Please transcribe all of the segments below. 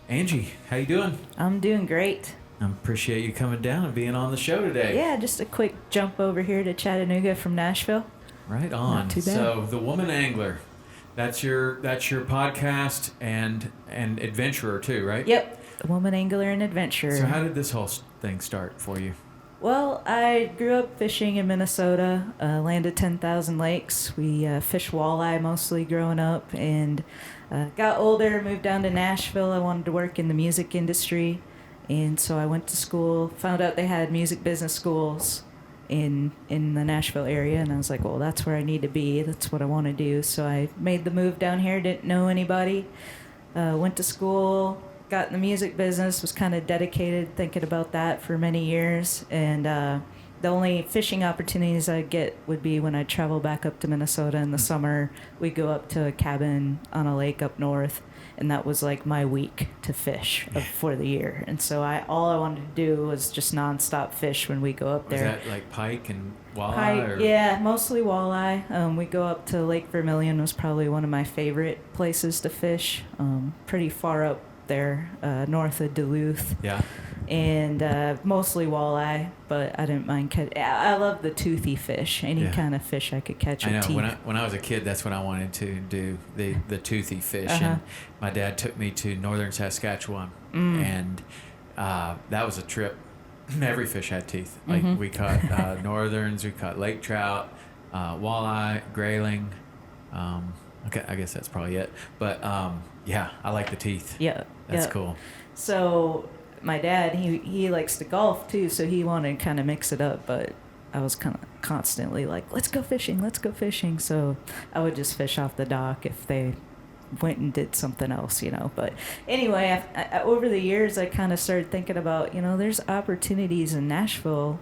Angie, how you doing? I'm doing great. I appreciate you coming down and being on the show today. Yeah, just a quick jump over here to Chattanooga from Nashville. Right on. Not too bad. So, The Woman Angler. That's your podcast and adventurer too, right? Yep, the woman angler and adventurer. So how did this whole thing start for you? Well, I grew up fishing in Minnesota, land of 10,000 lakes. We fished walleye mostly growing up, and got older, moved down to Nashville. I wanted to work in the music industry, and so I went to school, found out they had music business schools in the Nashville area, and I was like, well, that's where I need to be. That's what I want to do. So I made the move down here, didn't know anybody, went to school, got in the music business, was kind of dedicated thinking about that for many years, and the only fishing opportunities I'd get would be when I'd travel back up to Minnesota in the summer. We'd go up to a cabin on a lake up north, and that was like my week to fish for the year. And so all I wanted to do was just nonstop fish when we go up there. Was that like pike and walleye? Pike, yeah, mostly walleye. We go up to Lake Vermilion, was probably one of my favorite places to fish. Pretty far up there, north of Duluth. Yeah. And mostly walleye, but I didn't mind catch. I love the toothy fish. Any kind of fish I could catch with teeth. When I was a kid, that's what I wanted to do, the toothy fish. And my dad took me to northern Saskatchewan, and that was a trip. Every fish had teeth. Like we caught northerns, we caught lake trout, walleye, grayling. Okay, I guess that's probably it. But yeah, I like the teeth. Yeah, that's cool. So my dad, he likes to golf too, so he wanted to kind of mix it up, but I was kind of constantly like, let's go fishing. So I would just fish off the dock if they went and did something else, But anyway, I over the years, I kind of started thinking about, there's opportunities in Nashville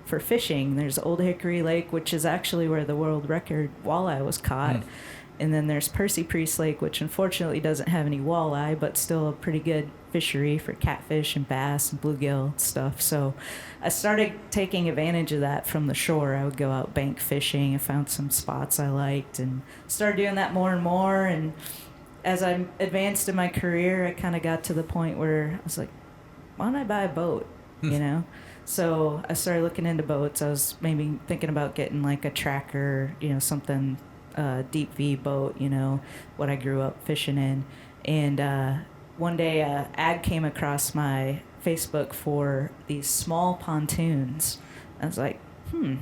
for fishing. There's Old Hickory Lake, which is actually where the world record walleye was caught. And then there's Percy Priest Lake, which unfortunately doesn't have any walleye, but still a pretty good fishery for catfish and bass and bluegill and stuff. So I started taking advantage of that from the shore. I would go out bank fishing. I found some spots I liked and started doing that more and more. And as I advanced in my career, I kind of got to the point where I was like, why don't I buy a boat, So I started looking into boats. I was maybe thinking about getting like a tracker, something deep V boat, what I grew up fishing in. And one day ad came across my Facebook for these small pontoons. I was like,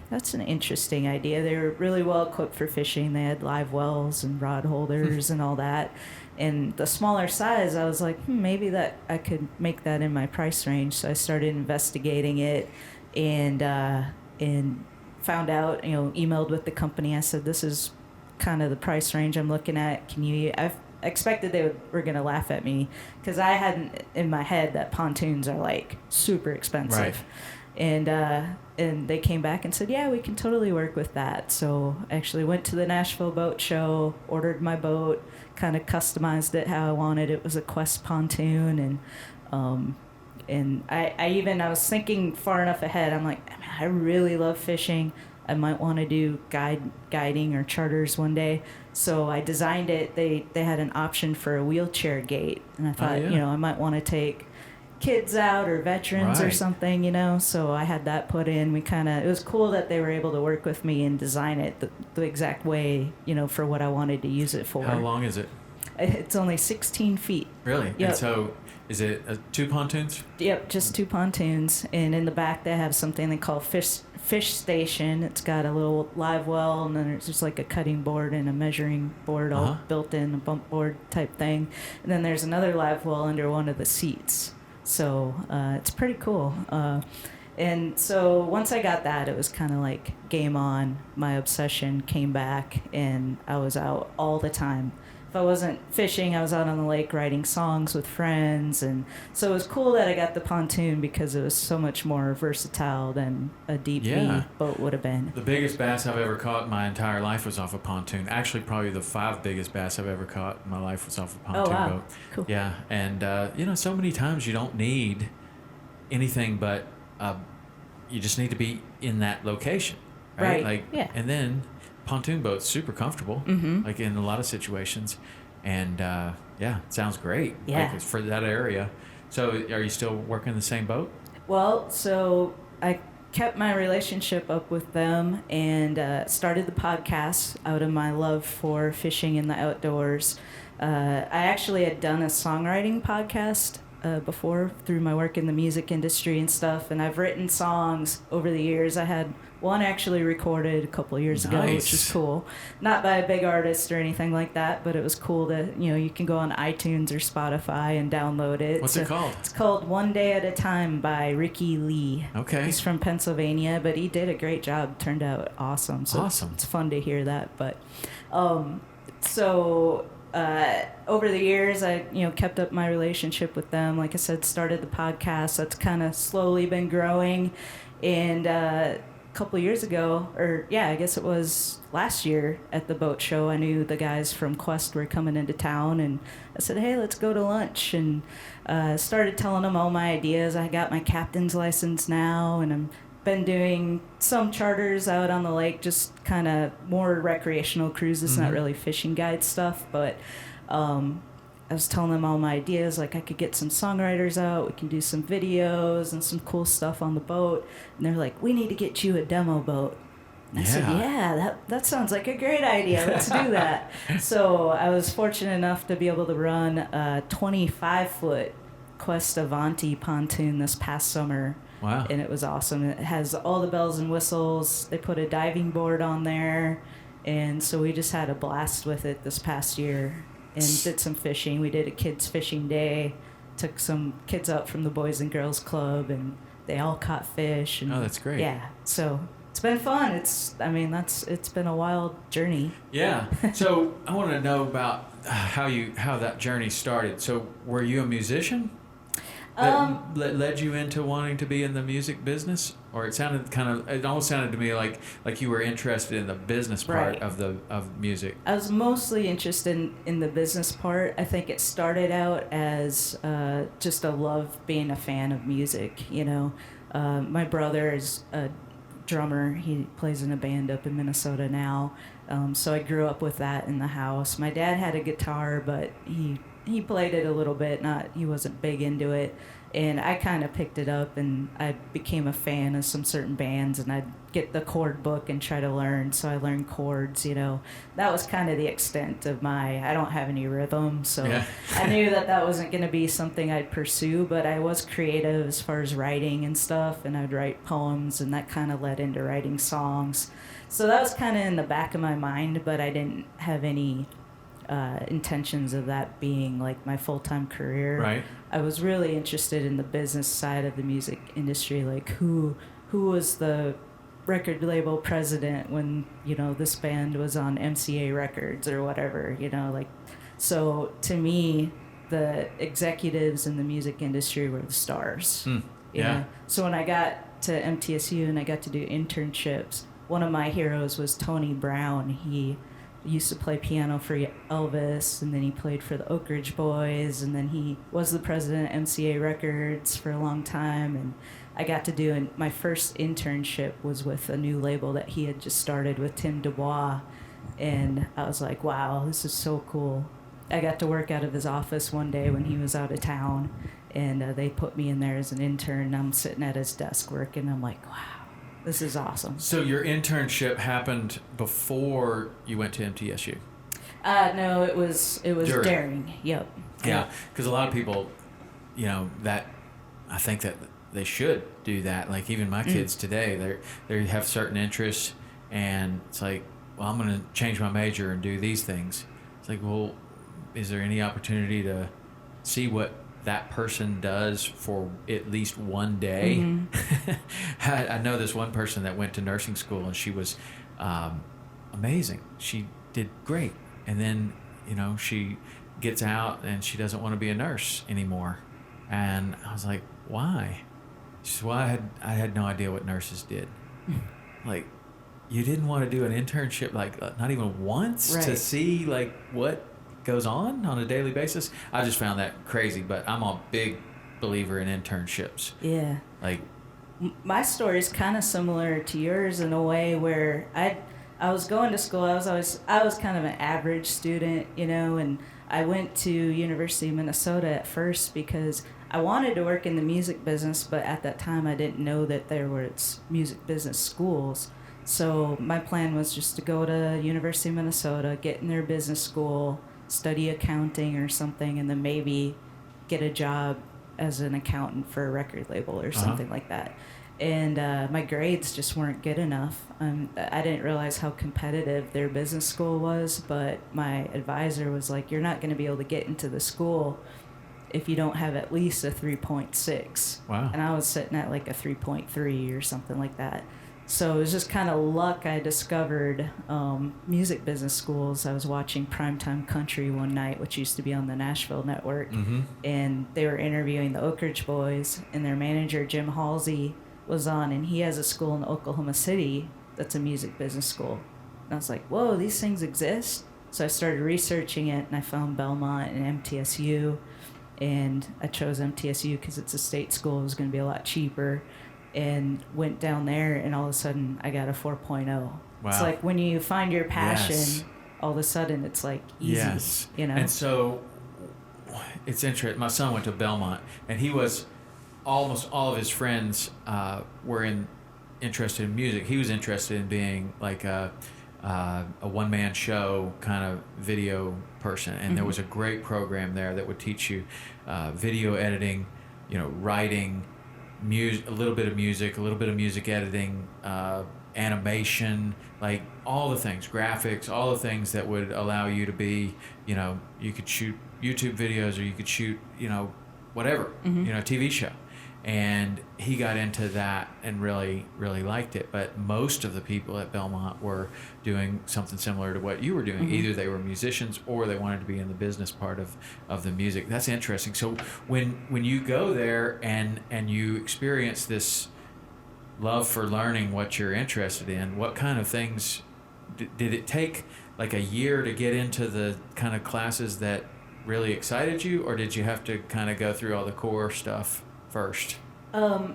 that's an interesting idea. They were really well equipped for fishing. They had live wells and rod holders and all that. And the smaller size, I was like, maybe that I could make that in my price range. So I started investigating it and found out, emailed with the company. I said, this is kind of the price range I'm looking at. I expected they were going to laugh at me because I hadn't in my head that pontoons are like super expensive. Right. And they came back and said, yeah, we can totally work with that. So I actually went to the Nashville Boat Show, ordered my boat, kind of customized it how I wanted. It was a Quest pontoon, and I was thinking far enough ahead. I'm like, I really love fishing. I might want to do guiding or charters one day. So I designed it. They had an option for a wheelchair gate. And I thought, I might want to take kids out or veterans or something, So I had that put in. It was cool that they were able to work with me and design it the exact way, for what I wanted to use it for. How long is it? It's only 16 feet. Really? Yep. And so is it two pontoons? Yep, just two pontoons. And in the back they have something they call fish station. It's got a little live well, and then there's just like a cutting board and a measuring board all built in, a bump board type thing. And then there's another live well under one of the seats. So it's pretty cool. And so once I got that, it was kind of like game on. My obsession came back, and I was out all the time. If I wasn't fishing, I was out on the lake writing songs with friends. And so it was cool that I got the pontoon because it was so much more versatile than a deep V boat would have been. The biggest bass I've ever caught in my entire life was off a pontoon. Actually, probably the 5 biggest bass I've ever caught in my life was off a pontoon boat. Cool. Yeah, and so many times you don't need anything but you just need to be in that location, right? And then pontoon boats super comfortable, like in a lot of situations. And yeah, it sounds great. Yeah. Like it's for that area. So are you still working the same boat? Well, so I kept my relationship up with them and started the podcast out of my love for fishing in the outdoors. I actually had done a songwriting podcast before through my work in the music industry and stuff, and I've written songs over the years. I had one actually recorded a couple of years ago, which is cool. Not by a big artist or anything like that, but it was cool to, you can go on iTunes or Spotify and download it. What's it called? It's called One Day at a Time by Ricky Lee. Okay. He's from Pennsylvania, but he did a great job. Turned out awesome. So awesome. It's fun to hear that. But over the years, I kept up my relationship with them. Like I said, started the podcast. That's kind of slowly been growing, and a couple of years ago, I guess it was last year at the boat show, I knew the guys from Quest were coming into town, and I said, hey, let's go to lunch, and started telling them all my ideas. I got my captain's license now, and I'm been doing some charters out on the lake, just kind of more recreational cruises, not really fishing guide stuff, but I was telling them all my ideas, like I could get some songwriters out, we can do some videos and some cool stuff on the boat, and they're like, we need to get you a demo boat. And I said, yeah, that sounds like a great idea, let's do that. So I was fortunate enough to be able to run a 25-foot Quest Avanti pontoon this past summer. Wow. And it was awesome. It has all the bells and whistles. They put a diving board on there. And so we just had a blast with it this past year and did some fishing. We did a kids fishing day, took some kids out from the Boys and Girls Club, and they all caught fish. And that's great. Yeah. So it's been fun. It's been a wild journey. Yeah. So I want to know about how that journey started. So were you a musician? That led you into wanting to be in the music business, or it almost sounded to me like you were interested in the business part of music. I was mostly interested in the business part. I think it started out as just a love being a fan of music. My brother is a drummer. He plays in a band up in Minnesota now. So I grew up with that in the house. My dad had a guitar, but he played it a little bit. He wasn't big into it, and I kind of picked it up, and I became a fan of some certain bands, and I'd get the chord book and try to learn. So I learned chords. That was kind of the extent of I don't have any rhythm, so I knew that wasn't going to be something I'd pursue. But I was creative as far as writing and stuff, and I'd write poems, and that kind of led into writing songs. So that was kind of in the back of my mind, but I didn't have any intentions of that being like my full-time career. Right. I was really interested in the business side of the music industry, like who was the record label president when this band was on MCA Records or whatever. So to me, the executives in the music industry were the stars. So when I got to MTSU and I got to do internships, one of my heroes was Tony Brown. He used to play piano for Elvis, and then he played for the Oak Ridge Boys, and then he was the president of MCA Records for a long time. And I got to do my first internship was with a new label that he had just started with Tim Dubois, and I was like, wow, this is so cool. I got to work out of his office one day when he was out of town, and they put me in there as an intern. I'm sitting at his desk working. I'm like, wow, this is awesome. So your internship happened before you went to MTSU? No, it was during. Yep. Yeah, because a lot of people, that I think that they should do that. Like even my kids today, they have certain interests, and it's like, well, I'm going to change my major and do these things. It's like, well, is there any opportunity to see what that person does for at least one day? I know this one person that went to nursing school, and she was amazing. She did great, and then she gets out and she doesn't want to be a nurse anymore. And I was like, why? She said, well, I had no idea what nurses did. Like, you didn't want to do an internship, like not even once, to see like what goes on a daily basis? I just found that crazy, but I'm a big believer in internships. Yeah. Like, my story is kind of similar to yours in a way where I was going to school. I was kind of an average student, and I went to University of Minnesota at first because I wanted to work in the music business, but at that time I didn't know that there was music business schools. So my plan was just to go to University of Minnesota, get in their business school, study accounting or something, and then maybe get a job as an accountant for a record label or something like that. And my grades just weren't good enough. I didn't realize how competitive their business school was, but my advisor was like, you're not going to be able to get into the school if you don't have at least a 3.6. Wow. And I was sitting at like a 3.3 or something like that. So it was just kind of luck I discovered music business schools. I was watching Primetime Country one night, which used to be on the Nashville network, and they were interviewing the Oak Ridge Boys, and their manager, Jim Halsey, was on, and he has a school in Oklahoma City that's a music business school. And I was like, whoa, these things exist? So I started researching it, and I found Belmont and MTSU, and I chose MTSU because it's a state school. It was going to be a lot cheaper, and went down there, and all of a sudden I got a 4.0. Wow. It's like when you find your passion, all of a sudden it's like easy, And so it's interesting. My son went to Belmont, and he was almost all of his friends were interested in music. He was interested in being like a one-man show kind of video person, and there was a great program there that would teach you video editing, writing, music, a little bit of music editing, animation, like all the things, graphics, all the things that would allow you to be, you could shoot YouTube videos, or you could shoot, whatever, TV show. And he got into that and really, really liked it. But most of the people at Belmont were doing something similar to what you were doing. Either they were musicians or they wanted to be in the business part of the music. That's interesting. So when you go there and you experience this love for learning what you're interested in, what kind of things did it take like a year to get into the kind of classes that really excited you, or did you have to kind of go through all the core stuff first?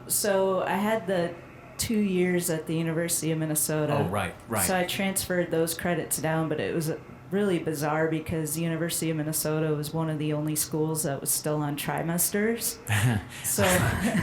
So I had the 2 years at the University of Minnesota. Oh, right. So I transferred those credits down, but it was really bizarre because the University of Minnesota was one of the only schools that was still on trimesters. So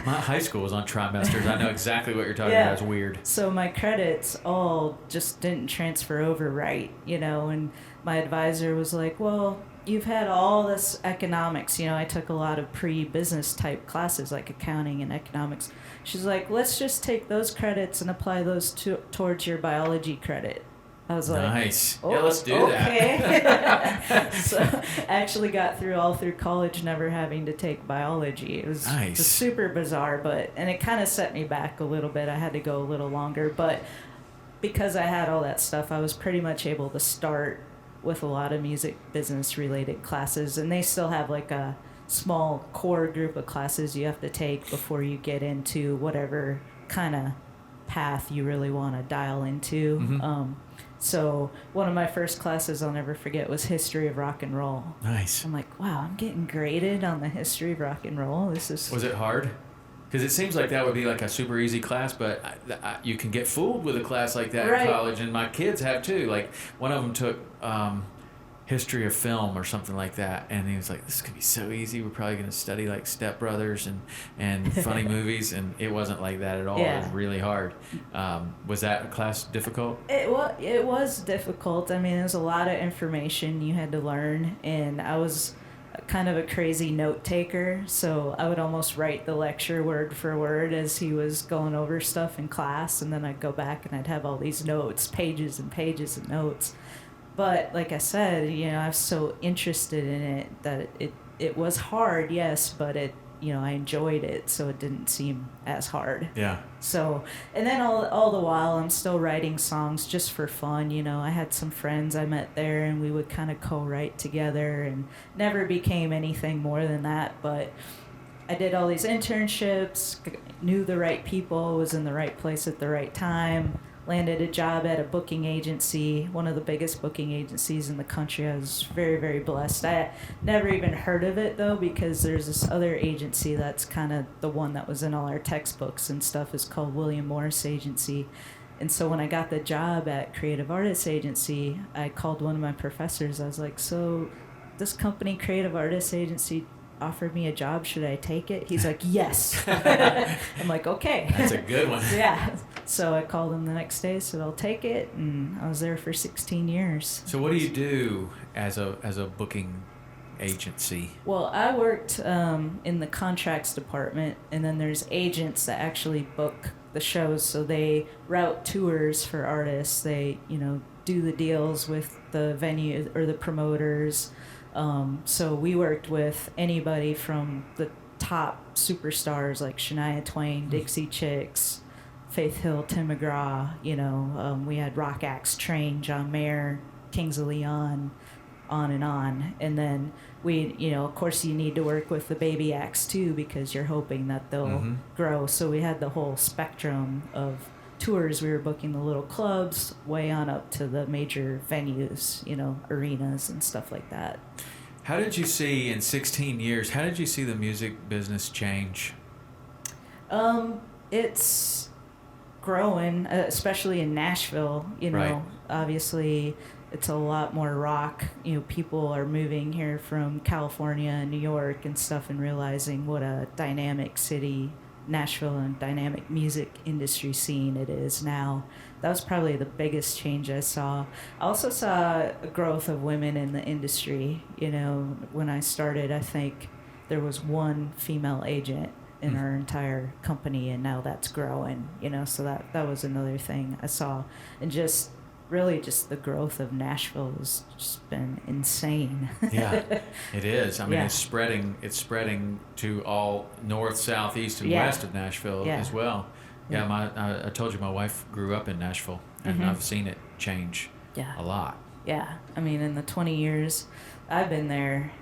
my high school was on trimesters. I know exactly what you're talking about. It's weird. So my credits all just didn't transfer over right, and my advisor was like, well, you've had all this economics. I took a lot of pre-business type classes like accounting and economics. She's like, let's just take those credits and apply those towards your biology credit. I was like, nice. Yeah, let's do that. So I actually got all through college never having to take biology. It was just super bizarre, and it kind of set me back a little bit. I had to go a little longer, but because I had all that stuff, I was pretty much able to start with a lot of music business related classes, and they still have like a small core group of classes you have to take before you get into whatever kind of path you really want to dial into. So one of my first classes I'll never forget was history of rock and roll. Nice. I'm like, wow, I'm getting graded on the history of rock and roll. Was it hard? Because it seems like that would be like a super easy class, but you can get fooled with a class like that in college, and my kids have too. Like one of them took history of film or something like that, and he was like, this could be so easy. We're probably going to study like Step Brothers and funny movies, and it wasn't like that at all. It was really hard. Was that class difficult? It was difficult. I mean, there's a lot of information you had to learn, and I was kind of a crazy note taker, so I would almost write the lecture word for word as he was going over stuff in class, and then I'd go back and I'd have all these notes, pages and pages of notes. But like I said, I was so interested in it that it was hard, yes, but I enjoyed it, so it didn't seem as hard. Yeah. So, and then all the while, I'm still writing songs just for fun. I had some friends I met there, and we would kind of co-write together, and never became anything more than that. But I did all these internships, knew the right people, was in the right place at the right time, landed a job at a booking agency, one of the biggest booking agencies in the country. I was very, very blessed. I never even heard of it, though, because there's this other agency that's kind of the one that was in all our textbooks and stuff. Is called William Morris Agency. And so when I got the job at Creative Artists Agency, I called one of my professors. I was like, so this company, Creative Artists Agency, offered me a job. Should I take it? He's like, yes. I'm like, okay. That's a good one. Yeah. So I called him the next day, said I'll take it, and I was there for 16 years. So what do you do as a booking agency? Well, I worked in the contracts department, and then there's agents that actually book the shows. So they route tours for artists. They, do the deals with the venue or the promoters. So we worked with anybody from the top superstars like Shania Twain, Dixie Chicks, Faith Hill, Tim McGraw. We had rock acts, Train, John Mayer, Kings of Leon, on and on. And then we, of course you need to work with the baby acts too, because you're hoping that they'll grow. So we had the whole spectrum of tours. We were booking the little clubs way on up to the major venues, arenas and stuff like that. How did you see in 16 years, how did you see the music business change? It's growing, especially in Nashville, Right. Obviously it's a lot more rock. People are moving here from California and New York and stuff and realizing what a dynamic city Nashville and dynamic music industry scene it is now. That was probably the biggest change I saw. I also saw a growth of women in the industry. When I started, I think there was one female agent in our entire company, and now that's growing, so that was another thing I saw. And just the growth of Nashville has just been insane. Yeah, it is. I mean, Yeah. it's spreading to all north, south, east, and west of Nashville as well. Yeah, I told you my wife grew up in Nashville, and I've seen it change a lot. Yeah, I mean, in the 20 years I've been there,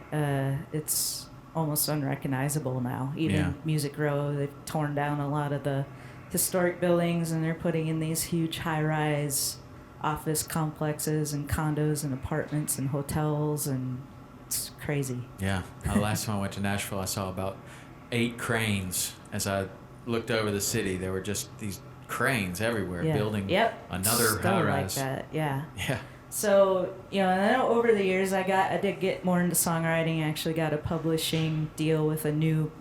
it's almost unrecognizable now. Even Music Row, they've torn down a lot of the historic buildings, and they're putting in these huge high-rise office complexes and condos and apartments and hotels, and it's crazy. Yeah. Last time I went to Nashville, I saw about 8 cranes. As I looked over the city, there were just these cranes everywhere building another Still high-rise. like that, yeah. Yeah. So, and then over the years, I did get more into songwriting. I actually got a publishing deal with a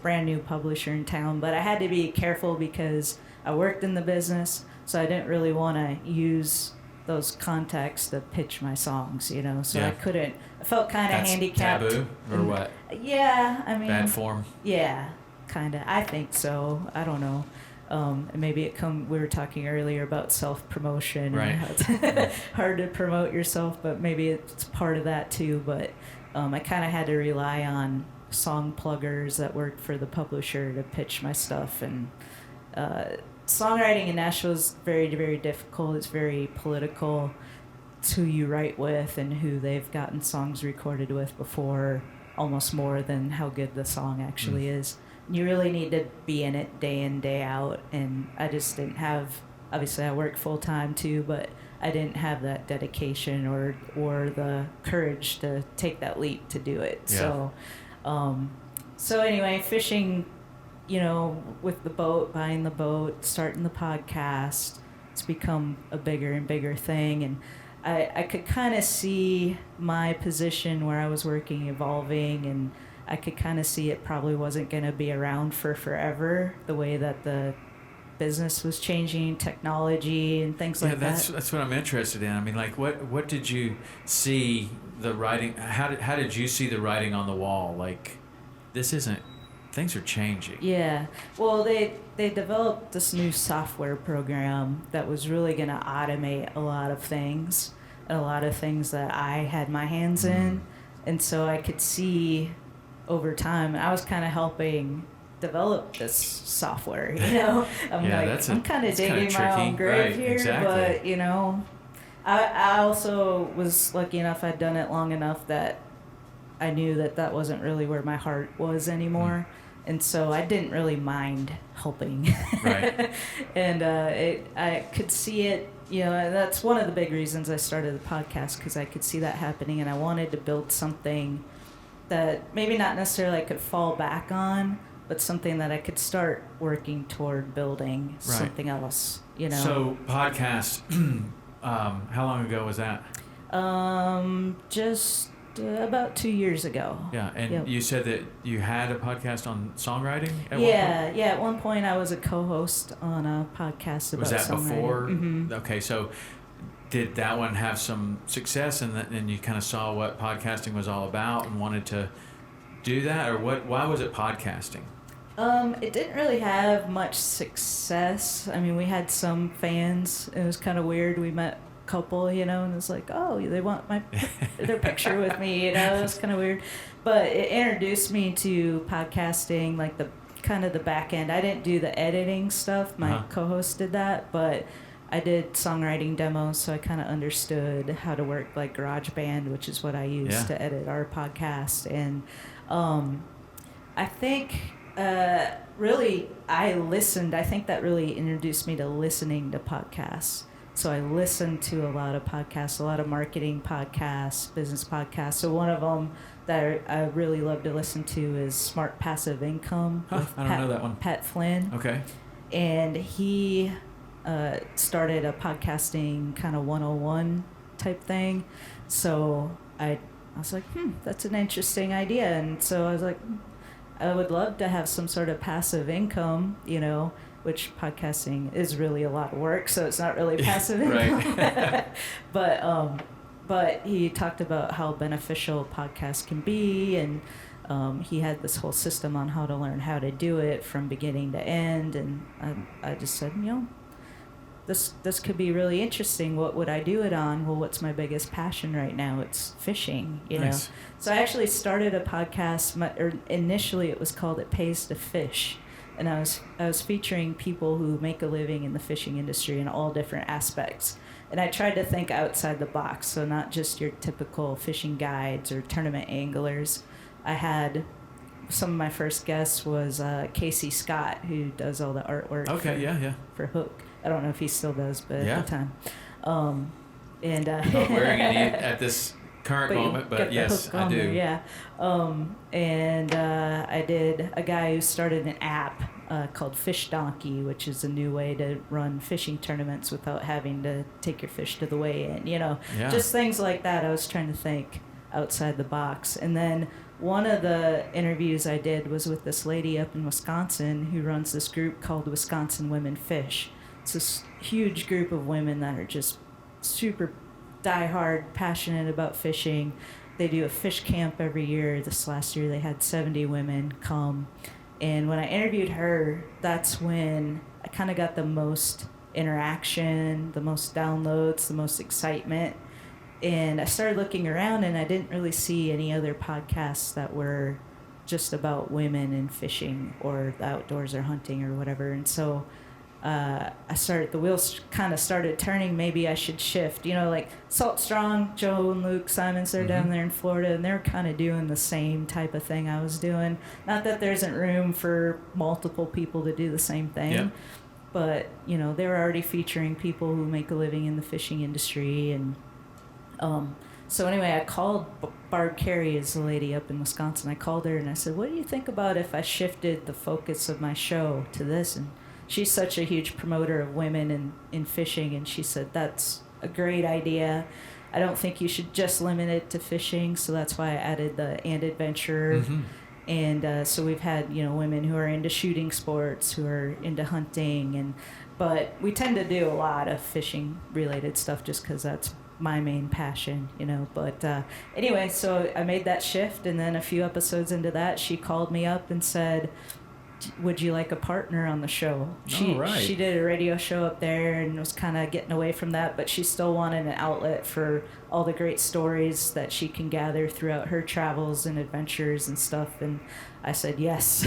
brand new publisher in town, but I had to be careful because I worked in the business, so I didn't really want to use those contacts to pitch my songs, so I felt kind of handicapped. Taboo or what? Yeah, I mean, Bad form? Yeah, kind of. I think so. I don't know. And maybe we were talking earlier about self-promotion. Right. And how it's hard to promote yourself, but maybe it's part of that too. But I kind of had to rely on song pluggers that worked for the publisher to pitch my stuff. And songwriting in Nashville is very, very difficult. It's very political. It's who you write with and who they've gotten songs recorded with before, almost more than how good the song actually is. You really need to be in it day in, day out, and I just didn't have, obviously I work full time too, but I didn't have that dedication or the courage to take that leap to do it. Yeah. So anyway, fishing, with the boat, buying the boat, starting the podcast, it's become a bigger and bigger thing, and I could kind of see my position where I was working evolving, and I could kind of see it probably wasn't going to be around for forever, the way that the business was changing, technology and things like that. Yeah, that's what I'm interested in. I mean, like, what did you see the writing? How did you see the writing on the wall? Like, things are changing. Yeah. Well, they developed this new software program that was really going to automate a lot of things, that I had my hands in, and so I could see over time. I was kind of helping develop this software, I'm kind of digging my own grave here, exactly. But I also was lucky enough, I'd done it long enough that I knew that wasn't really where my heart was anymore, and so I didn't really mind helping. Right. And I could see it. That's one of the big reasons I started the podcast, because I could see that happening, and I wanted to build something that maybe not necessarily I could fall back on, but something that I could start working toward building something else, So podcast, how long ago was that? Just about 2 years ago. Yeah, and you said that you had a podcast on songwriting at one point? Yeah, at one point I was a co-host on a podcast about songwriting. Was that before? Mm-hmm. Okay, so did that one have some success, and then you kind of saw what podcasting was all about and wanted to do that, or what? Why was it podcasting? It didn't really have much success. I mean, we had some fans. It was kind of weird. We met a couple, and it was like, oh, they want their picture with me, It was kind of weird. But it introduced me to podcasting, like the back end. I didn't do the editing stuff. My co-host did that, but I did songwriting demos, so I kind of understood how to work like GarageBand, which is what I use to edit our podcast. And I think really I listened. I think that really introduced me to listening to podcasts. So I listened to a lot of podcasts, a lot of marketing podcasts, business podcasts. So one of them that I really love to listen to is Smart Passive Income. I don't know that one. Pat Flynn. Okay. And he started a podcasting kind of 101 type thing. So I was like, that's an interesting idea. And so I was like, I would love to have some sort of passive income, which podcasting is really a lot of work, so it's not really passive income. But he talked about how beneficial podcasts can be, and he had this whole system on how to learn how to do it from beginning to end. And I just said, this could be really interesting. What would I do it on? Well, what's my biggest passion right now? It's fishing, Nice. So I actually started a podcast, initially it was called It Pays to Fish. And I was featuring people who make a living in the fishing industry in all different aspects. And I tried to think outside the box, so not just your typical fishing guides or tournament anglers. I had some of my first guests was Casey Scott, who does all the artwork for Hook. I don't know if he still does, but at the time. I'm not wearing any at this current moment, but yes, I do. I did a guy who started an app called Fish Donkey, which is a new way to run fishing tournaments without having to take your fish to the weigh-in. Just things like that. I was trying to think outside the box. And then one of the interviews I did was with this lady up in Wisconsin who runs this group called Wisconsin Women Fish. It's this huge group of women that are just super diehard, passionate about fishing. They do a fish camp every year. This last year they had 70 women come. And when I interviewed her, that's when I kind of got the most interaction, the most downloads, the most excitement. And I started looking around, and I didn't really see any other podcasts that were just about women and fishing or the outdoors or hunting or whatever. And so the wheels kind of started turning. Maybe I should shift. Like Salt Strong, Joe and Luke Simons, they're down there in Florida, and they're kind of doing the same type of thing I was doing. Not that there isn't room for multiple people to do the same thing, but they were already featuring people who make a living in the fishing industry. And so anyway, I called Barb Carey, is the lady up in Wisconsin. I called her and I said, what do you think about if I shifted the focus of my show to this? And she's such a huge promoter of women in fishing, and she said, that's a great idea. I don't think you should just limit it to fishing, so that's why I added the and adventure. And so we've had, women who are into shooting sports, who are into hunting, but we tend to do a lot of fishing-related stuff just because that's my main passion, But anyway, so I made that shift, and then a few episodes into that, she called me up and said, would you like a partner on the show? She did a radio show up there and was kind of getting away from that, but she still wanted an outlet for all the great stories that she can gather throughout her travels and adventures and stuff. And I said yes,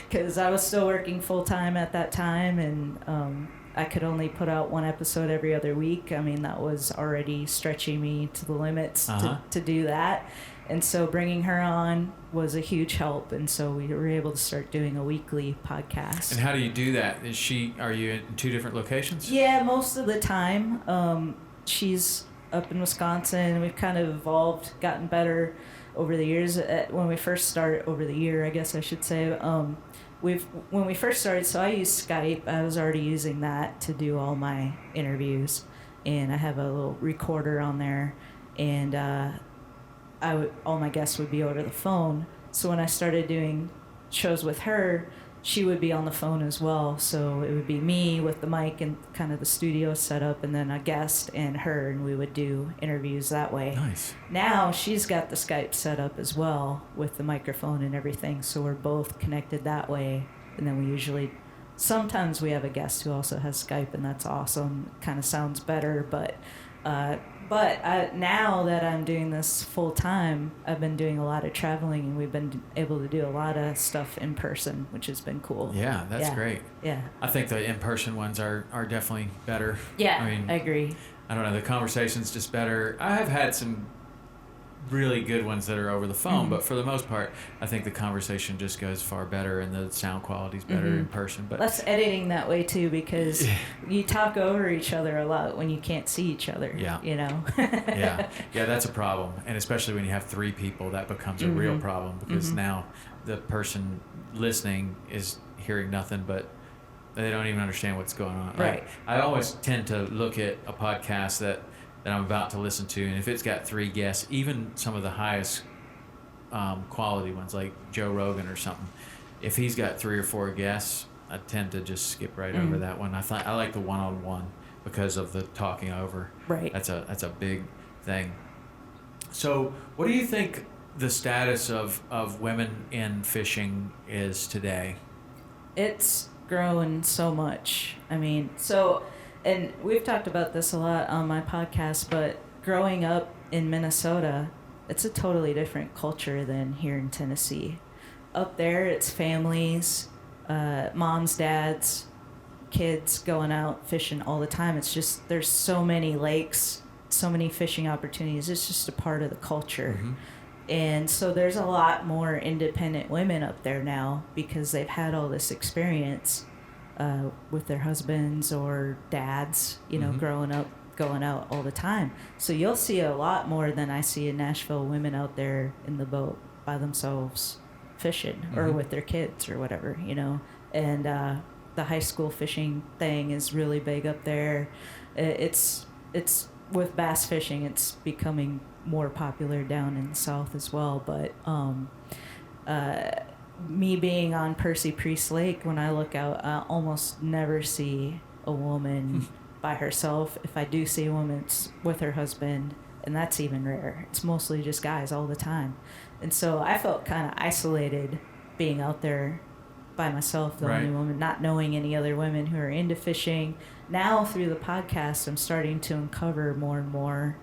because I was still working full-time at that time, and I could only put out one episode every other week. I mean, that was already stretching me to the limits to do that. And so bringing her on was a huge help, and so we were able to start doing a weekly podcast. And how do you do that? Are you in 2 different locations? Yeah, most of the time. She's up in Wisconsin. We've kind of evolved, gotten better over the years. When we first started, over the year, I guess I should say, when we first started, so I used Skype. I was already using that to do all my interviews, and I have a little recorder on there, and all my guests would be over the phone. So when I started doing shows with her, she would be on the phone as well. So it would be me with the mic and kind of the studio setup, and then a guest and her, and we would do interviews that way. Nice. Now she's got the Skype set up as well with the microphone and everything, so we're both connected that way. And then sometimes we have a guest who also has Skype, and that's awesome. Kind of sounds better, but now that I'm doing this full time, I've been doing a lot of traveling, and we've been able to do a lot of stuff in person, which has been cool. Yeah, that's great. Yeah. I think the in-person ones are definitely better. Yeah, I agree. I don't know, the conversation's just better. I have had some really good ones that are over the phone, but for the most part, I think the conversation just goes far better and the sound quality's better in person. But less editing that way too, because you talk over each other a lot when you can't see each other. Yeah. You know. yeah, that's a problem, and especially when you have 3 people, that becomes a real problem, because now the person listening is hearing nothing but they don't even understand what's going on. Right. I always tend to look at a podcast that I'm about to listen to, and if it's got 3 guests, even some of the highest quality ones like Joe Rogan or something, if he's got 3 or 4 guests, I tend to just skip right over that one. I like the one-on-one because of the talking over. Right. That's a big thing. So what do you think the status of women in fishing is today? It's grown so much. I mean, and we've talked about this a lot on my podcast, but growing up in Minnesota, it's a totally different culture than here in Tennessee. Up there, it's families, moms, dads, kids going out fishing all the time. It's just, there's so many lakes, so many fishing opportunities. It's just a part of the culture. And so there's a lot more independent women up there now because they've had all this experience with their husbands or dads, growing up, going out all the time. So you'll see a lot more than I see in Nashville, women out there in the boat by themselves fishing or with their kids or whatever, And the high school fishing thing is really big up there. It's with bass fishing, it's becoming more popular down in the South as well. But me being on Percy Priest Lake, when I look out, I almost never see a woman by herself. If I do see a woman, it's with her husband, and that's even rare. It's mostly just guys all the time. And so I felt kind of isolated being out there by myself, the only woman, not knowing any other women who are into fishing. Now through the podcast, I'm starting to uncover more and more.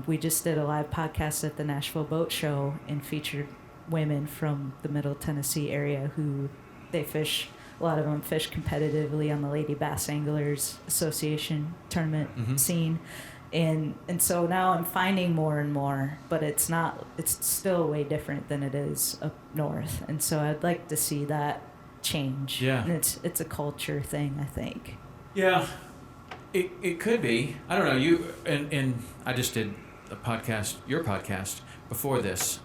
We just did a live podcast at the Nashville Boat Show and featured women from the Middle Tennessee area who they fish. A lot of them fish competitively on the Lady Bass Anglers Association tournament scene. And so now I'm finding more and more, but it's still way different than it is up north. And so I'd like to see that change. Yeah. And it's a culture thing, I think. Yeah. It could be. I don't know. You and I just did your podcast before this,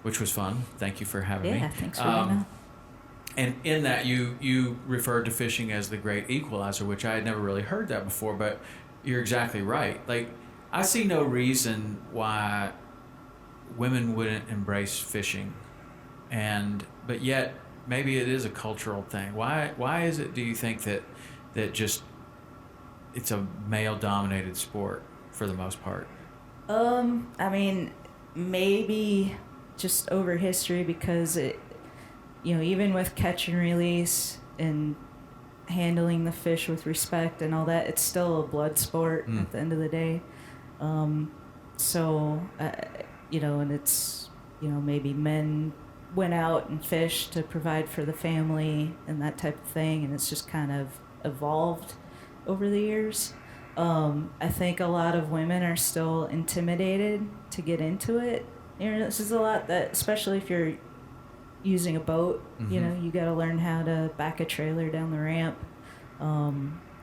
which was fun. Thank you for having me. Yeah, thanks for being on. And in that, you referred to fishing as the great equalizer, which I had never really heard that before, but you're exactly right. Like, I see no reason why women wouldn't embrace fishing, but yet maybe it is a cultural thing. Why is it, do you think, that just it's a male-dominated sport for the most part? I mean, maybe just over history, because it, even with catch and release and handling the fish with respect and all that, it's still a blood sport at the end of the day. And it's, maybe men went out and fished to provide for the family and that type of thing, and it's just kind of evolved over the years. I think a lot of women are still intimidated to get into it. This is a lot that, especially if you're using a boat, you got to learn how to back a trailer down the ramp.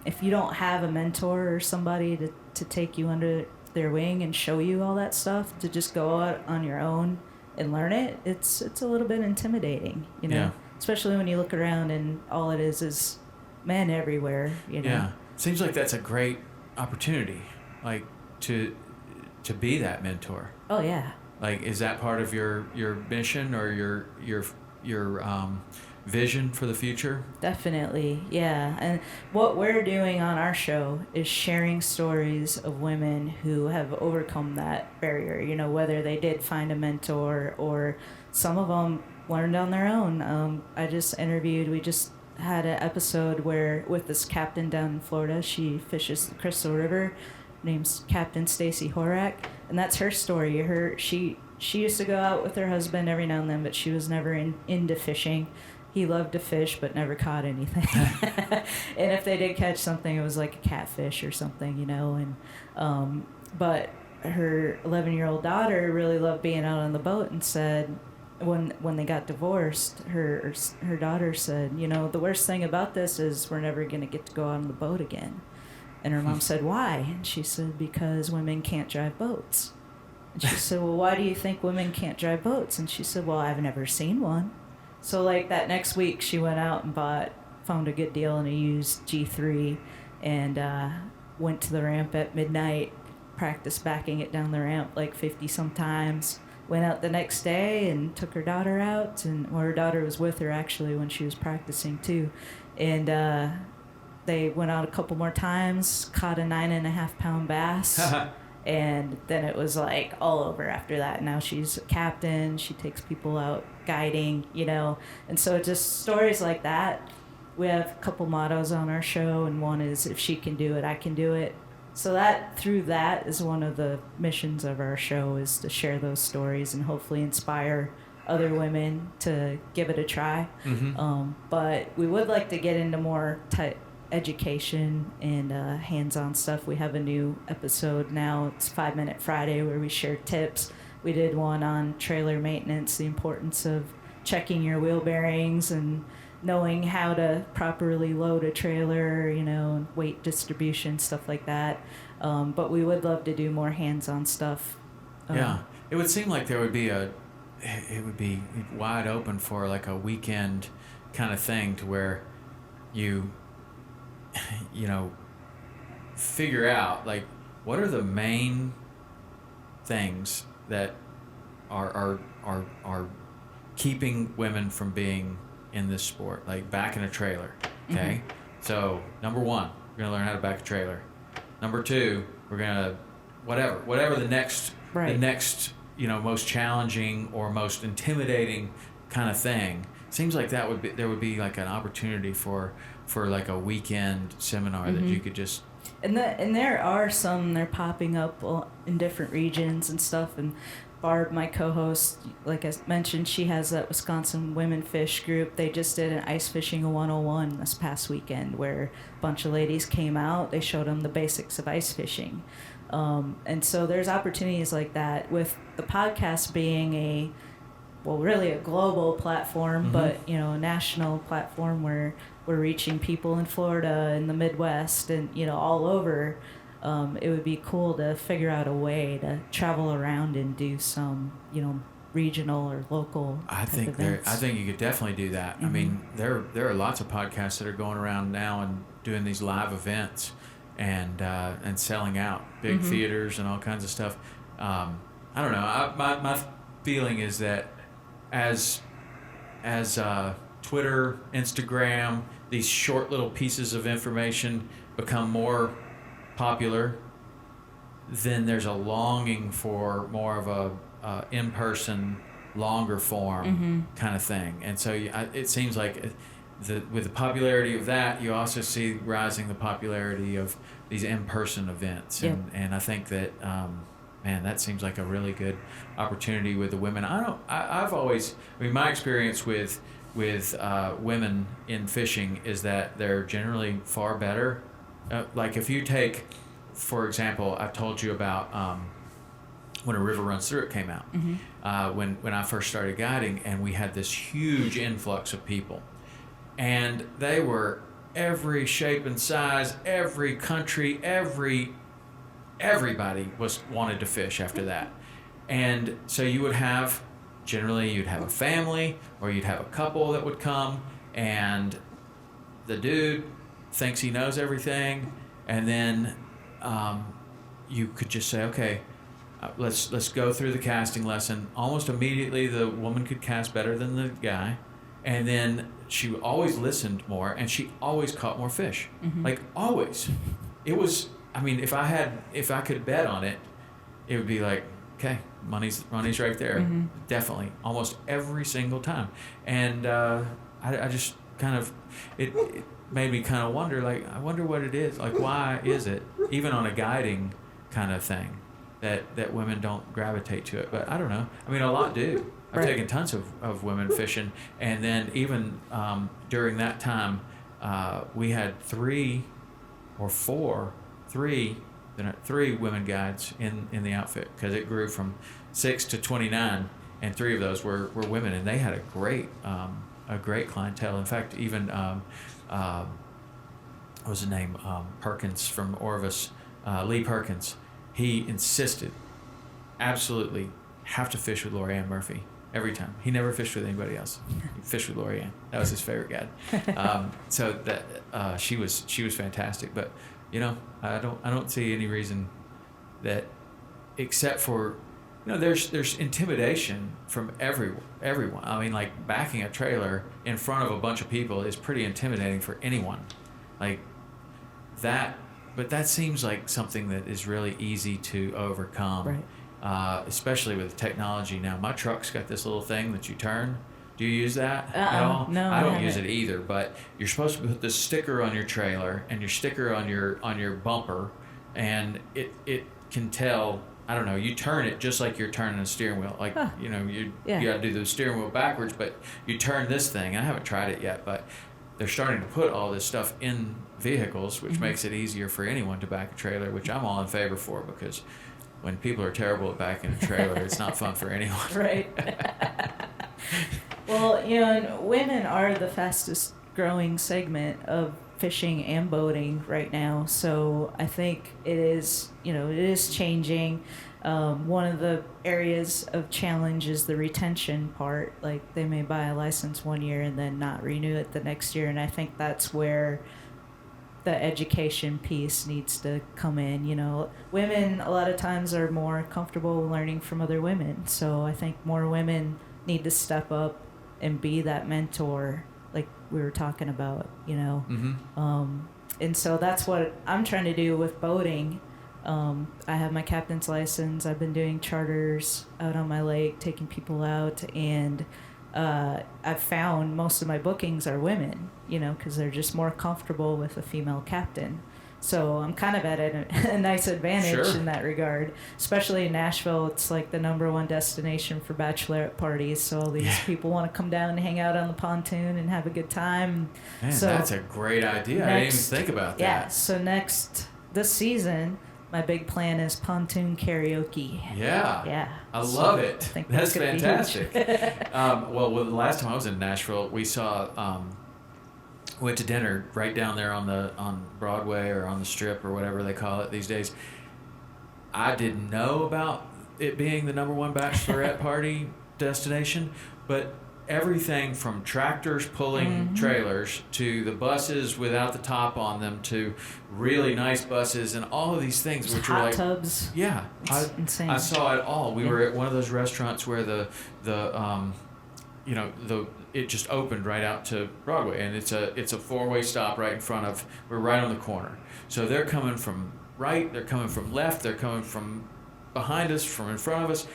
If you don't have a mentor or somebody to take you under their wing and show you all that stuff, to just go out on your own and learn it, it's a little bit intimidating, Yeah. especially when you look around and all it is men everywhere, Yeah. Seems like that's a great opportunity, like to be that mentor. Oh yeah. Like, is that part of your mission or your vision for the future? Definitely, yeah. And what we're doing on our show is sharing stories of women who have overcome that barrier, whether they did find a mentor or some of them learned on their own. We just had an episode with this captain down in Florida. She fishes the Crystal River. Her name's Captain Stacy Horak, and that's her story. She used to go out with her husband every now and then, but she was never into fishing. He loved to fish, but never caught anything. And if they did catch something, it was like a catfish or something, And but her 11-year-old daughter really loved being out on the boat, and said, when they got divorced, her daughter said, the worst thing about this is we're never going to get to go out on the boat again. And her mom said, why? And she said, because women can't drive boats. And she said, well, why do you think women can't drive boats? And she said, well, I've never seen one. So like that next week, she went out and found a good deal on a used G3, and went to the ramp at midnight, practiced backing it down the ramp like 50 sometimes. Went out the next day and took her daughter out, and her daughter was with her actually when she was practicing too. And they went out a couple more times, caught a 9.5 pound bass. And then it was like all over after that. Now she's a captain. She takes people out guiding, And so just stories like that. We have a couple mottos on our show, and one is, if she can do it, I can do it. So that is one of the missions of our show, is to share those stories and hopefully inspire other women to give it a try. Mm-hmm. But we would like to get into more education and hands-on stuff. We have a new episode now. It's 5 Minute Friday, where we share tips. We did one on trailer maintenance, the importance of checking your wheel bearings and knowing how to properly load a trailer, and weight distribution, stuff like that. But we would love to do more hands-on stuff. Yeah, it would seem like it would be wide open for like a weekend kind of thing, to where you figure out, like, what are the main things that are keeping women from being in this sport, like backing a trailer. Okay. Mm-hmm. So number 1, we're gonna learn how to back a trailer. Number 2, we're gonna whatever the next most challenging or most intimidating kind of thing. Seems like there would be like an opportunity for like a weekend seminar. Mm-hmm. That you could just. And there are some, they're popping up in different regions and stuff. And Barb, my co-host, like I mentioned, she has that Wisconsin Women Fish group. They just did an ice fishing 101 this past weekend, where a bunch of ladies came out. They showed them the basics of ice fishing. And so there's opportunities like that, with the podcast being really a global platform, mm-hmm. but a national platform where we're reaching people in Florida and the Midwest and all over. It would be cool to figure out a way to travel around and do some regional or local events. I think you could definitely do that. Mm-hmm. I mean, there are lots of podcasts that are going around now and doing these live events and selling out big mm-hmm. theaters and all kinds of stuff. I don't know. My feeling is that as Twitter, Instagram, these short little pieces of information become more popular, then there's a longing for more of a in-person, longer form mm-hmm. kind of thing. And so it seems like with the popularity of that, you also see rising the popularity of these in-person events. Yeah. And I think that that seems like a really good opportunity with the women. My experience with women in fishing is that they're generally far better. Like if you take, for example, I've told you about When a River Runs Through It came out. Mm-hmm. When I first started guiding, and we had this huge influx of people. And they were every shape and size, every country, everybody wanted to fish after that. And so you would have generally you'd have a family or you'd have a couple that would come, and the dude thinks he knows everything, and then you could just say, okay, let's go through the casting lesson. Almost immediately the woman could cast better than the guy, and then she always listened more, and she always caught more fish. Like always. It was, I mean, if I could bet on it, it would be like, okay, money's right there. Definitely, almost every single time. And I just kind of, it made me kind of wonder, like, I wonder what it is. Like, why is it, even on a guiding kind of thing, that women don't gravitate to it? But I don't know. I mean, a lot do. I've taken tons of women fishing. And then even during that time, we had three women guides in the outfit, because it grew from 6 to 29, and 3 of those were women, and they had a great clientele. In fact, even what was his name, Perkins from Orvis, Lee Perkins, he insisted absolutely have to fish with Lori Ann Murphy every time. He never fished with anybody else. He fished with Lori Ann. That was his favorite guide. So that she was fantastic. But I don't see any reason that, except for, there's intimidation from everyone. I mean, like, backing a trailer in front of a bunch of people is pretty intimidating for anyone. Like that, but that seems like something that is really easy to overcome. Right. Especially with technology now. My truck's got this little thing that you turn. Do you use that at all? No, I don't use it either. But you're supposed to put this sticker on your trailer and your sticker on your bumper, and it can tell. I don't know. You turn it just like you're turning a steering wheel. Like you got to do the steering wheel backwards, but you turn this thing. I haven't tried it yet, but they're starting to put all this stuff in vehicles, which makes it easier for anyone to back a trailer, which I'm all in favor for, because when people are terrible at backing a trailer, it's not fun for anyone. Right. Well, and women are the fastest growing segment of fishing and boating right now. So I think it is changing. One of the areas of challenge is the retention part. Like, they may buy a license one year and then not renew it the next year. And I think that's where the education piece needs to come in. Women a lot of times are more comfortable learning from other women. So I think more women need to step up and be that mentor, like we were talking about, and so that's what I'm trying to do with boating. I have my captain's license. I've been doing charters out on my lake, taking people out, and I've found most of my bookings are women, because they're just more comfortable with a female captain. So I'm kind of at a nice advantage in that regard, especially in Nashville. It's like the #1 destination for bachelorette parties. So all these people want to come down and hang out on the pontoon and have a good time. Man, so that's a great idea. I didn't even think about that. Yeah, so this season, my big plan is pontoon karaoke. Yeah. Yeah. I love it. I think that's fantastic. Well, the last time I was in Nashville, we saw... went to dinner right down there on Broadway or on the Strip or whatever they call it these days. I didn't know about it being the #1 bachelorette party destination, but everything from tractors pulling trailers to the buses without the top on them to really nice buses and all of these things, which hot are like tubs. Yeah, insane. I saw it all. We were at one of those restaurants where it just opened right out to Broadway, and it's a 4-way stop right in front of. We're right on the corner, so they're coming from right, they're coming from left, they're coming from behind us, from in front of us.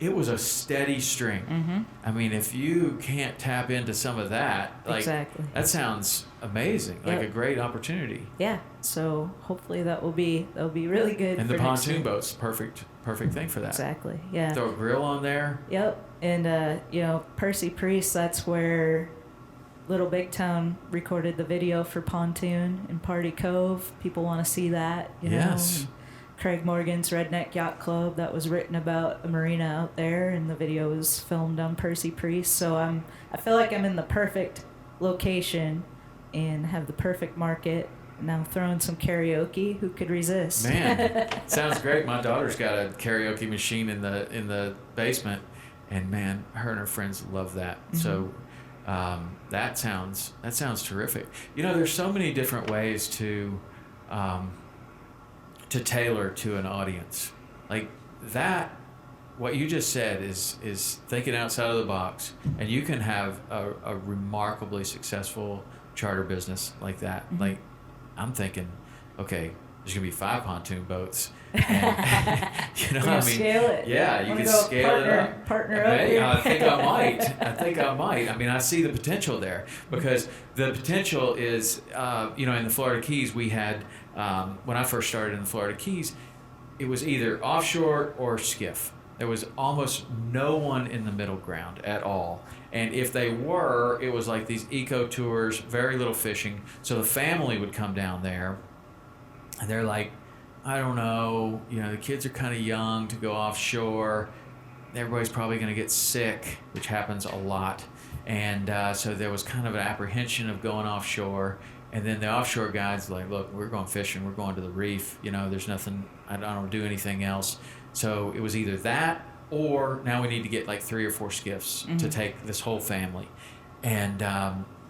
It was a steady stream. I mean, if you can't tap into some of that, Exactly. that sounds amazing, like a great opportunity. Yeah. So hopefully that'll be really good. And the pontoon boat's perfect thing for that. Exactly. Yeah. Throw a grill on there. Yep. And Percy Priest, that's where Little Big Town recorded the video for Pontoon in Party Cove. People want to see that. Yes. And Craig Morgan's Redneck Yacht Club, that was written about a marina out there, and the video was filmed on Percy Priest. So I feel like I'm in the perfect location and have the perfect market. Now throwing some karaoke, who could resist? Man, sounds great. My daughter's got a karaoke machine in the basement, and man, her and her friends love that. So that sounds terrific. You know, there's so many different ways to tailor to an audience. Like that, what you just said is thinking outside of the box, and you can have a remarkably successful charter business like that. Like I'm thinking, okay, there's gonna be 5 pontoon boats. And, you know, I mean, scale it. Yeah, you can scale it up. Partner up here. I think I might. I mean, I see the potential there, because the potential is, you know, in the Florida Keys we had, when I first started in the Florida Keys, it was either offshore or skiff. There was almost no one in the middle ground at all. And if they were, it was like these eco tours, very little fishing. So the family would come down there, and they're like, I don't know, you know, the kids are kind of young to go offshore. Everybody's probably going to get sick, which happens a lot. And so there was kind of an apprehension of going offshore. And then the offshore guys were like, look, we're going fishing. We're going to the reef. You know, there's nothing, I don't do anything else. So it was either that, or now we need to get like 3 or 4 skiffs to take this whole family. And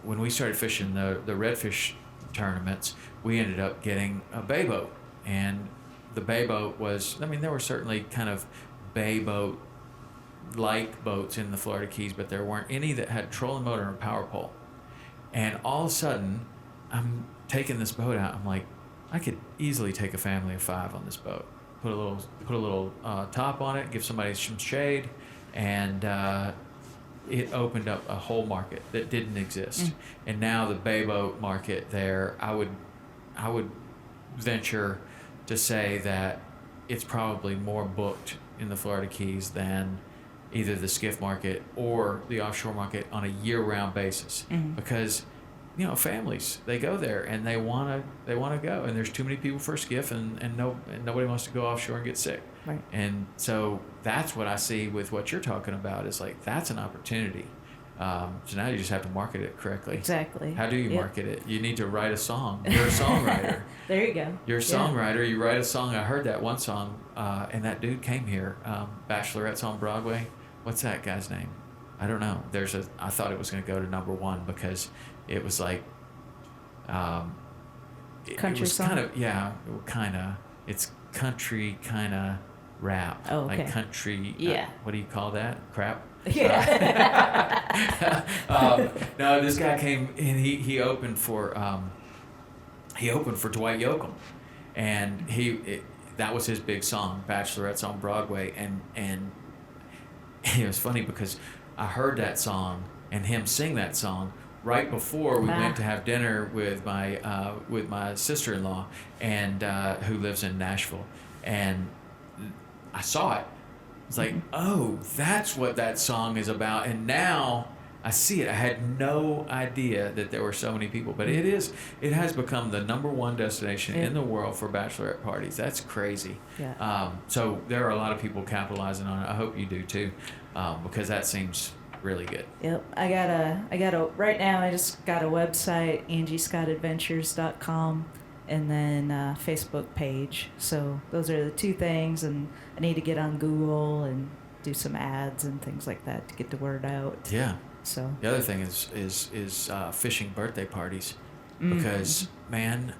when we started fishing the redfish tournaments, we ended up getting a bay boat. And the bay boat was, I mean, there were certainly kind of bay boat like boats in the Florida Keys, but there weren't any that had trolling motor and power pole. And all of a sudden, I'm taking this boat out. I'm like, I could easily take a family of 5 on this boat. Put a little top on it, give somebody some shade, and it opened up a whole market that didn't exist. And now the bay boat market there, I would venture to say that it's probably more booked in the Florida Keys than either the skiff market or the offshore market on a year-round basis, because you know, families, they go there and they want to go, and there's too many people for a skiff, and nobody wants to go offshore and get sick. Right. And so that's what I see with what you're talking about, is like, that's an opportunity. So now you just have to market it correctly. Exactly. How do you market it? You need to write a song. You're a songwriter. There you go. You're a songwriter. You write a song. I heard that one song, and that dude came here, Bachelorette's on Broadway. What's that guy's name? I don't know. I thought it was going to go to #1 because it was like, country it was song? It's country kind of rap. Oh, okay. Like country. Yeah. What do you call that? Crap? Yeah. No, this guy came and he opened for Dwight Yoakam, and that was his big song, Bachelorette's on Broadway, and it was funny because I heard that song and him sing that song right before we went to have dinner with my sister-in-law, and who lives in Nashville, and I saw it. It's like, oh, that's what that song is about, and now I see it. I had no idea that there were so many people, but it has become the #1 destination in the world for bachelorette parties. That's crazy. Yeah. So there are a lot of people capitalizing on it. I hope you do too, because that seems really good. Yep. I got a right now I just got a website, angiescottadventures.com, and then Facebook page. So those are the 2 things, and I need to get on Google and do some ads and things like that to get the word out. Yeah. So the other thing is fishing birthday parties, because man,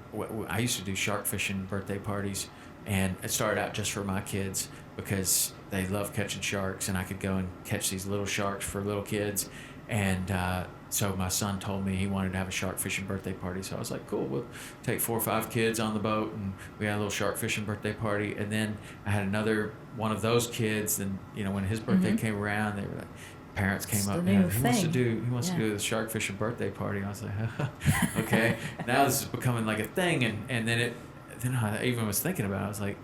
I used to do shark fishing birthday parties, and it started out just for my kids because they love catching sharks, and I could go and catch these little sharks for little kids, and so my son told me he wanted to have a shark fishing birthday party, so I was like, cool, we'll take 4 or 5 kids on the boat, and we had a little shark fishing birthday party. And then I had another one of those kids, and you know, when his birthday came around, they were like, parents came up, he wants to do the shark fishing birthday party. I was like, okay. Now this is becoming like a thing, and then I even was thinking about it. I was like,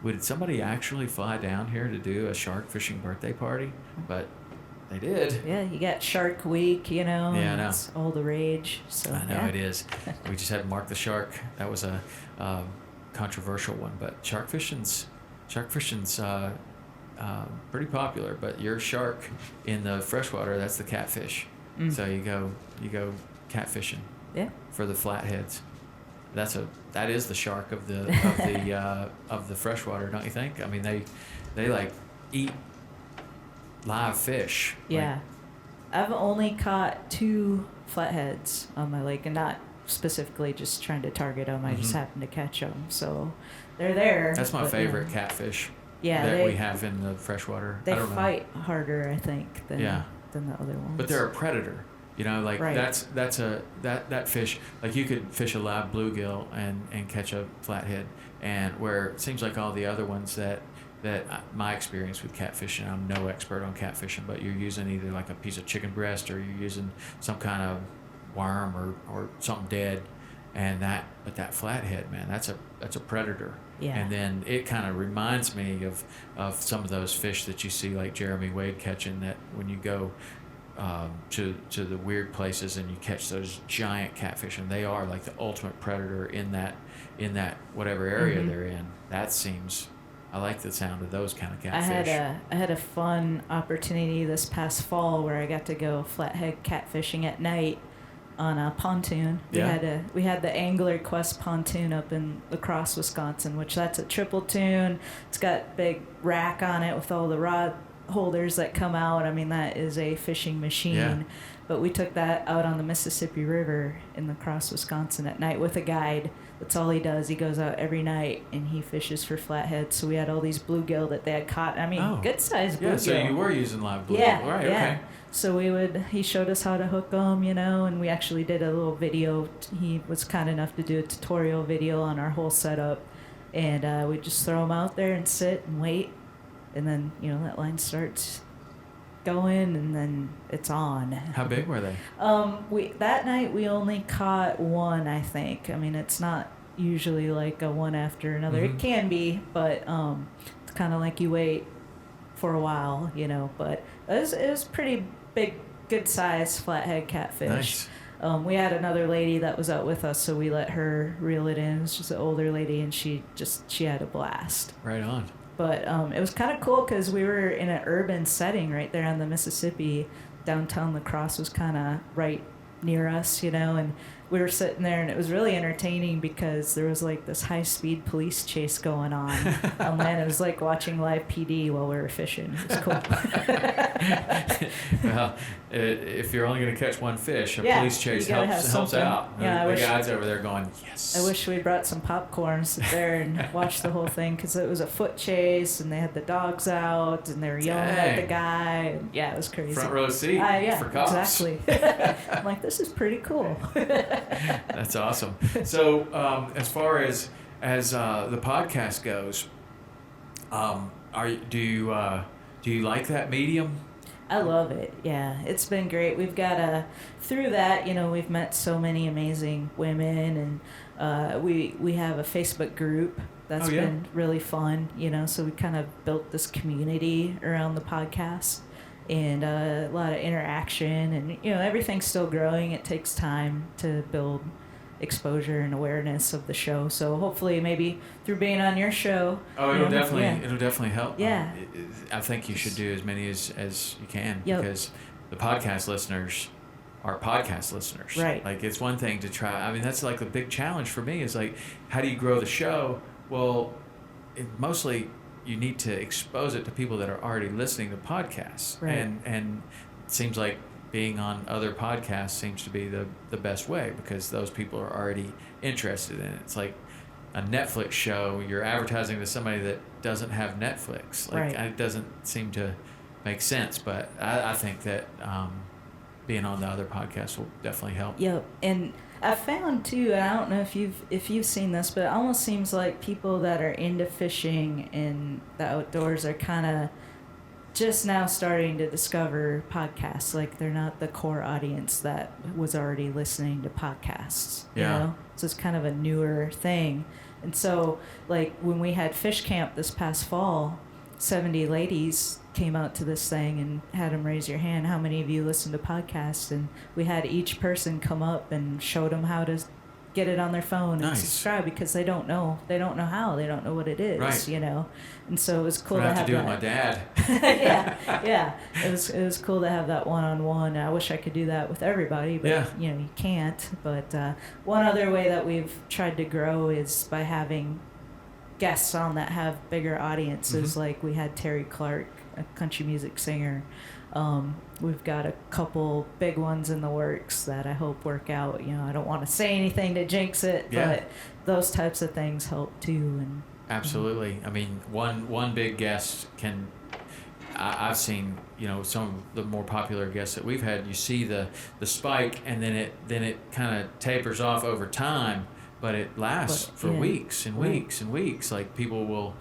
would somebody actually fly down here to do a shark fishing birthday party? But they did. Yeah, you got Shark Week, you know. Yeah, I know. It's all the rage. So I know it is. We just had to mark the shark. That was a controversial one, but shark fishing's pretty popular. But your shark in the freshwater, that's the catfish. So you go catfishing. Yeah. For the flatheads. That is the shark of the freshwater, don't you think? I mean, they like eat live fish. Yeah. I've only caught 2 flatheads on my lake, and not specifically just trying to target them. I just happened to catch them. So they're there. That's my favorite catfish that we have in the freshwater. They fight harder, I think, than the other ones. But they're a predator. You know, like that fish, like you could fish a live bluegill and catch a flathead, and where it seems like all the other ones that my experience with catfishing, I'm no expert on catfishing, but you're using either like a piece of chicken breast or you're using some kind of worm or something dead, but that flathead, man, that's a predator. Yeah. And then it kind of reminds me of some of those fish that you see like Jeremy Wade catching, that when you go to the weird places and you catch those giant catfish, and they are like the ultimate predator in that whatever area they're in. I like the sound of those kind of catfish. I had a fun opportunity this past fall where I got to go flathead catfishing at night on a pontoon. We had the Angler Quest pontoon up in La Crosse, Wisconsin, which that's a triple tune. It's got big rack on it with all the rod holders that come out. I mean, that is a fishing machine. Yeah. But we took that out on the Mississippi River in La Crosse, Wisconsin at night with a guide. That's all he does. He goes out every night and he fishes for flatheads. So we had all these bluegill that they had caught. I mean, good sized bluegill. Yeah, so you were using live bluegill. Yeah, right, yeah. okay. So he showed us how to hook them, and we actually did a little video. He was kind enough to do a tutorial video on our whole setup. And we just throw them out there and sit and wait. And then, that line starts going, and then it's on. How big were they? That night we only caught one, I think. I mean, it's not usually like a one after another. It can be, but it's kind of like you wait for a while, But it was pretty big, good size flathead catfish. Nice. We had another lady that was out with us, so we let her reel it in. She's an older lady, and she had a blast. Right on. But it was kind of cool because we were in an urban setting right there on the Mississippi. Downtown La Crosse was kind of right near us, and we were sitting there, and it was really entertaining because there was like this high-speed police chase going on land. It was like watching live PD while we were fishing. It was cool. Well, if you're only going to catch one fish, a police chase helps out. Yeah, the guys over there going, yes. I wish we brought some popcorn, sit there and watch the whole thing, because it was a foot chase, and they had the dogs out, and they were yelling at the guy. And, yeah, it was crazy. Front row seat for cops. Exactly. I'm like, this is pretty cool. That's awesome. So, as far as the podcast goes, do you like that medium? I love it. Yeah, it's been great. We've got through that, we've met so many amazing women, and we have a Facebook group that's been really fun. So we kind of built this community around the podcast, and a lot of interaction, and everything's still growing. It takes time to build exposure and awareness of the show. So hopefully, maybe through being on your show, it'll definitely help. Yeah, I think you should do as many as you can, because the podcast listeners are podcast listeners. Right. Like, it's one thing to try. I mean, that's like the big challenge for me, is like, how do you grow the show? Well, mostly you need to expose it to people that are already listening to podcasts. Right. And it seems like being on other podcasts seems to be the best way, because those people are already interested in it. It's like a Netflix show. You're advertising to somebody that doesn't have Netflix. Like, it doesn't seem to make sense. But I think that being on the other podcasts will definitely help. Yep. And I found too, and I don't know if you've seen this, but it almost seems like people that are into fishing and the outdoors are kind of just now starting to discover podcasts. Like, they're not the core audience that was already listening to podcasts. Yeah. So it's kind of a newer thing. And so, like, when we had fish camp this past fall, 70 ladies came out to this thing and had them raise your hand. How many of you listen to podcasts? And we had each person come up and showed them how to get it on their phone and subscribe, because they don't know how, they don't know what it is. Right. And so it was cool I to have have to do that. With my dad. yeah. It was cool to have that one-on-one. I wish I could do that with everybody, but you can't. But one other way that we've tried to grow is by having guests on that have bigger audiences. Like, we had Terry Clark a country music singer. We've got a couple big ones in the works that I hope work out. You know, I don't want to say anything to jinx it, but those types of things help too. And absolutely. I mean, one big guest can. I've seen, you know, some of the more popular guests that we've had. You see the spike, and then it kind of tapers off over time, but it lasts for weeks and weeks and weeks. Like people will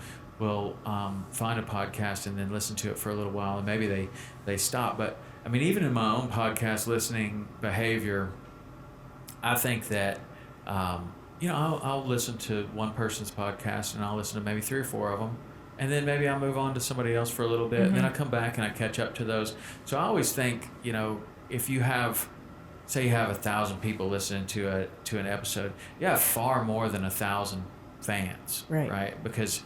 find a podcast and then listen to it for a little while, and maybe they stop. But I mean, even in my own podcast listening behavior, I think that you know, I'll listen to one person's podcast and I'll listen to maybe 3 or 4 of them. And then maybe I'll move on to somebody else for a little bit, and then I come back and I catch up to those. So I always think, you know, if you have, say you have 1,000 people listening to an episode, you have far more than 1,000 fans, right? Because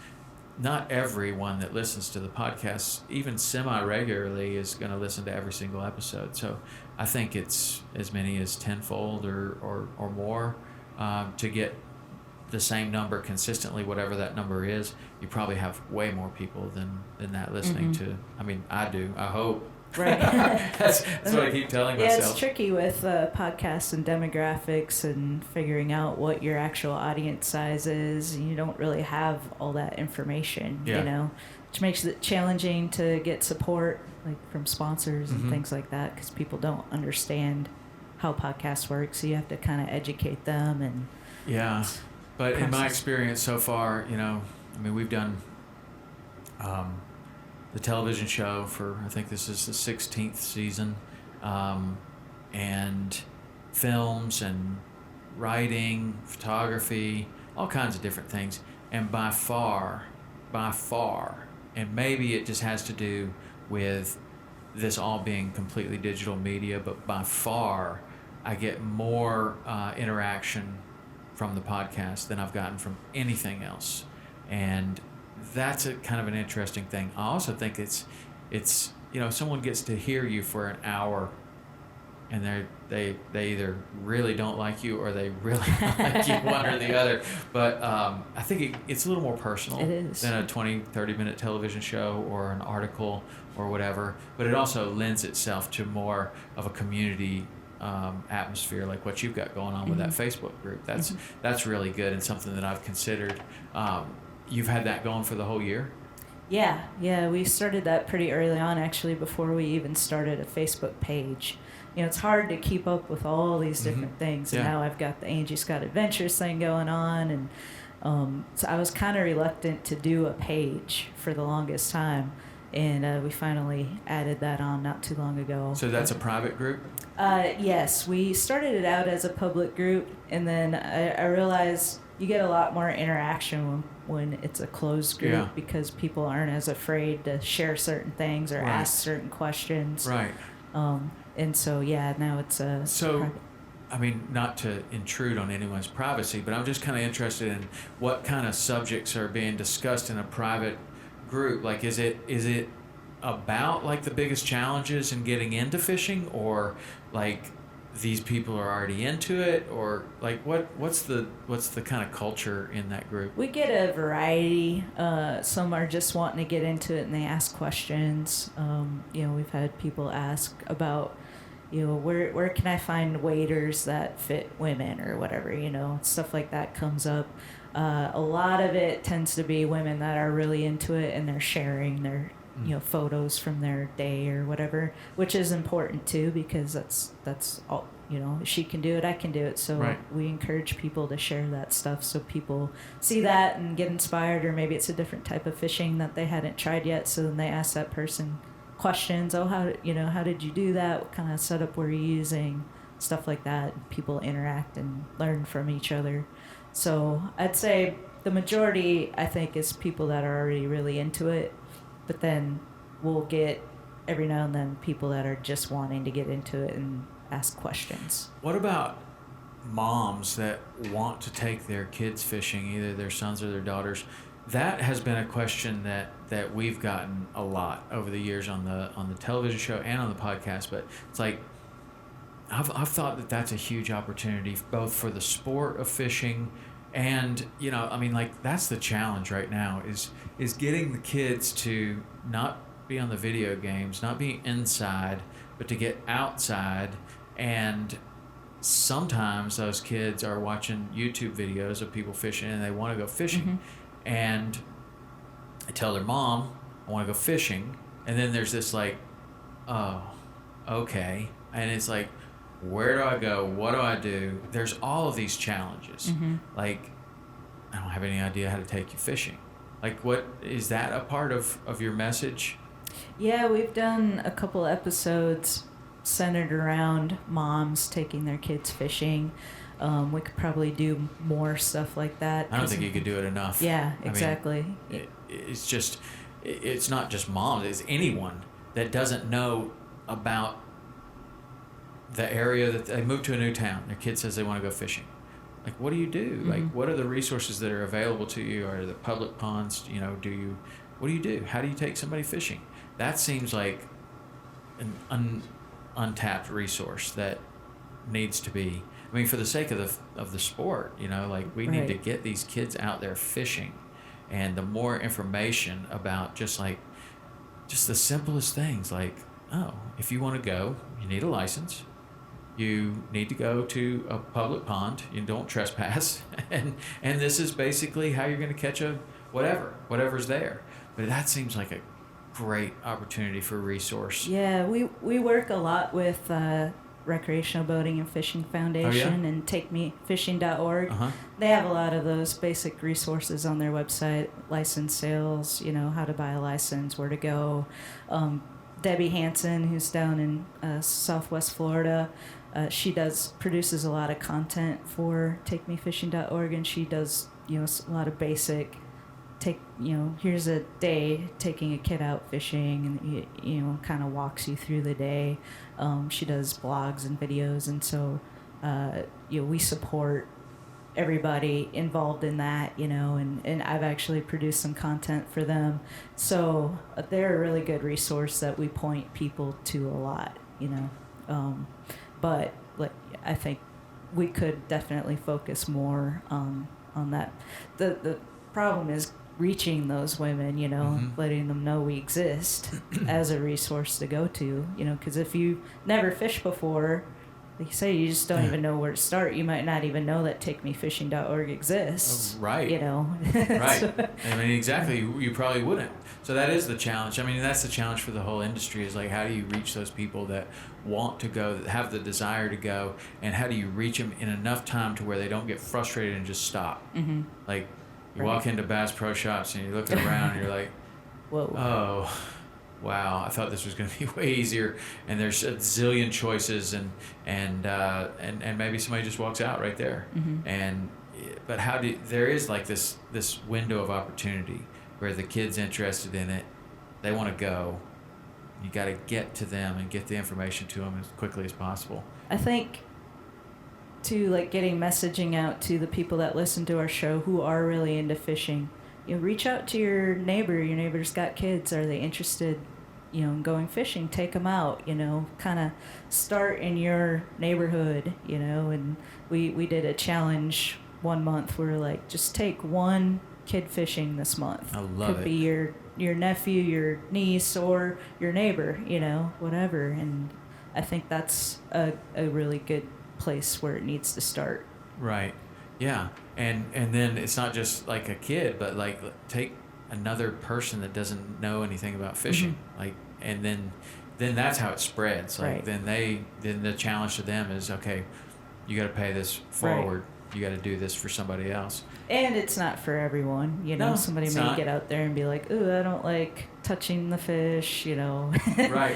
not everyone that listens to the podcast, even semi-regularly, is going to listen to every single episode. So I think it's as many as tenfold or more to get the same number consistently, whatever that number is. You probably have way more people than that listening to. I mean, I do. I hope. Right. that's what I keep telling myself. Yeah, it's tricky with podcasts and demographics and figuring out what your actual audience size is. You don't really have all that information, you know, which makes it challenging to get support, like from sponsors and things like that, because people don't understand how podcasts work. So you have to kind of educate them and. Yeah. But in my experience so far, you know, I mean, we've done the television show for, I think this is the 16th season, and films and writing, photography, all kinds of different things. And by far, and maybe it just has to do with this all being completely digital media, but by far, I get more interaction from the podcast than I've gotten from anything else, and that's a kind of an interesting thing. I also think it's you know, someone gets to hear you for an hour, and they either really don't like you or they really like you, one or the other. But I think it's a little more personal than a 20-30 minute television show or an article or whatever. But it also lends itself to more of a community atmosphere, like what you've got going on with that Facebook group. That's really good, and something that I've considered. You've had that going for the whole year? Yeah, we started that pretty early on, actually, before we even started a Facebook page. You know, it's hard to keep up with all these different things, and now I've got the Angie Scott Adventures thing going on, and so I was kind of reluctant to do a page for the longest time. And we finally added that on not too long ago. So that's a private group? Yes, we started it out as a public group, and then I realized you get a lot more interaction when it's a closed group because people aren't as afraid to share certain things or ask certain questions. Right. And so, now it's a private. I mean, not to intrude on anyone's privacy, but I'm just kind of interested in what kind of subjects are being discussed in a private group. Like, is it about like the biggest challenges in getting into fishing, or like these people are already into it, or like what's the kind of culture in that group? We get a variety. Some are just wanting to get into it and they ask questions. You know, we've had people ask about, you know, where can I find waders that fit women or whatever, you know, stuff like that comes up. A lot of it tends to be women that are really into it and they're sharing their, you know, photos from their day or whatever, which is important too, because that's all, you know, she can do it, I can do it. So we encourage people to share that stuff so people see that and get inspired, or maybe it's a different type of fishing that they hadn't tried yet. So then they ask that person questions. Oh, how did you do that? What kind of setup were you using? Stuff like that. People interact and learn from each other. So I'd say the majority, I think, is people that are already really into it, but then we'll get every now and then people that are just wanting to get into it and ask questions. What about moms that want to take their kids fishing, either their sons or their daughters? That has been a question that we've gotten a lot over the years on the television show and on the podcast. But it's like I've thought that that's a huge opportunity both for the sport of fishing, and I mean, like, that's the challenge right now is getting the kids to not be on the video games, not be inside, but to get outside. And sometimes those kids are watching YouTube videos of people fishing and they want to go fishing. And I tell their mom, I want to go fishing. And then there's this like, oh, okay. And it's like, where do I go? What do I do? There's all of these challenges. Like, I don't have any idea how to take you fishing. Like, what is that a part of your message? Yeah, we've done a couple episodes centered around moms taking their kids fishing. We could probably do more stuff like that. I don't think you could do it enough. Yeah, exactly. I mean, it's not just moms, it's anyone that doesn't know about the area that they move to a new town. Their kid says they want to go fishing. Like, what do you do? Like, what are the resources that are available to you? Are the public ponds, what do you do? How do you take somebody fishing? That seems like an untapped resource that needs to be, I mean, for the sake of the sport, like, we need to get these kids out there fishing. And the more information about just the simplest things, like, oh, if you want to go, you need a license. You need to go to a public pond. You don't trespass. And this is basically how you're going to catch whatever's there. But that seems like a great opportunity for resource. Yeah, we work a lot with Recreational Boating and Fishing Foundation and TakeMeFishing.org. They have a lot of those basic resources on their website, license sales, how to buy a license, where to go. Debbie Hansen, who's down in Southwest Florida, she produces a lot of content for TakeMeFishing.org, and she does a lot of basic here's a day taking a kid out fishing, and kind of walks you through the day. She does blogs and videos, and so we support everybody involved in that, and I've actually produced some content for them. So they're a really good resource that we point people to a lot, but I think we could definitely focus more on that. The problem is reaching those women, letting them know we exist as a resource to go to, because if you never fished before, like you say, you just don't even know where to start. You might not even know that TakeMeFishing.org exists. Right. Right. I mean, exactly. You probably wouldn't. So that is the challenge. I mean, that's the challenge for the whole industry, is like, how do you reach those people that want to go, that have the desire to go, and how do you reach them in enough time to where they don't get frustrated and just stop? Like, you walk into Bass Pro Shops and you're looking around and you're like, whoa. Oh, wow, I thought this was going to be way easier, and there's a zillion choices, and maybe somebody just walks out right there. But there is like this window of opportunity where the kid's interested in it, they want to go. You got to get to them and get the information to them as quickly as possible. I think to getting messaging out to the people that listen to our show who are really into fishing. Reach out to your neighbor. Your neighbor's got kids. Are they interested, in going fishing? Take them out, kind of start in your neighborhood, and we did a challenge one month where like, just take one kid fishing this month. I love it. Could be your nephew, your niece, or your neighbor, whatever. And I think that's a really good place where it needs to start. Right. Yeah. And then it's not just like a kid, but like take another person that doesn't know anything about fishing. Like, and then that's how it spreads. Like, then the challenge to them is, okay, you got to pay this forward. You got to do this for somebody else. And it's not for everyone, No, somebody may get out there and be like, ooh, I don't like touching the fish, Right.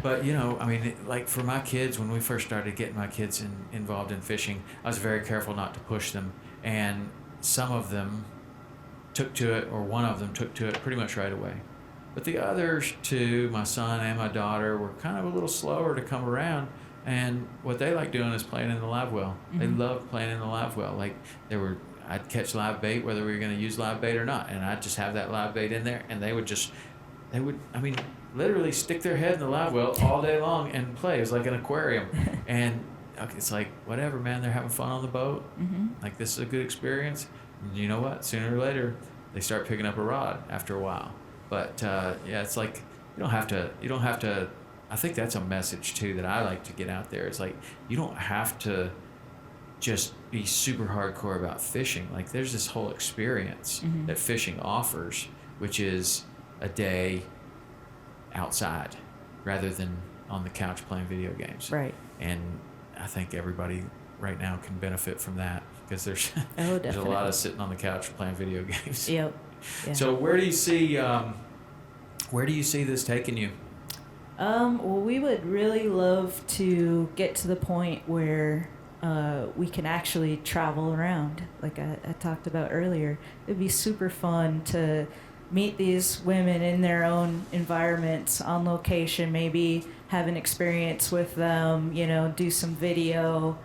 But, I mean, like for my kids, when we first started getting my kids involved in fishing, I was very careful not to push them. And some of them took to it, or one of them took to it pretty much right away. But the others two, my son and my daughter, were kind of a little slower to come around. And what they like doing is playing in the live well. They love playing in the live well. Like, I'd catch live bait, whether we were going to use live bait or not. And I'd just have that live bait in there. And they would, literally stick their head in the live well all day long and play. It was like an aquarium. And it's like, whatever, man, they're having fun on the boat. Like, this is a good experience. And you know what? Sooner or later, they start picking up a rod after a while. But, it's like don't have to. I think that's a message too that I like to get out there. It's like you don't have to just be super hardcore about fishing. Like there's this whole experience that fishing offers, which is a day outside rather than on the couch playing video games. Right. And I think everybody right now can benefit from that because there's Oh, there's a lot of sitting on the couch playing video games. Yep. Yeah. So where do you see this taking you? Well, we would really love to get to the point where we can actually travel around, like I talked about earlier. It'd be super fun to meet these women in their own environments on location, maybe have an experience with them, do some video,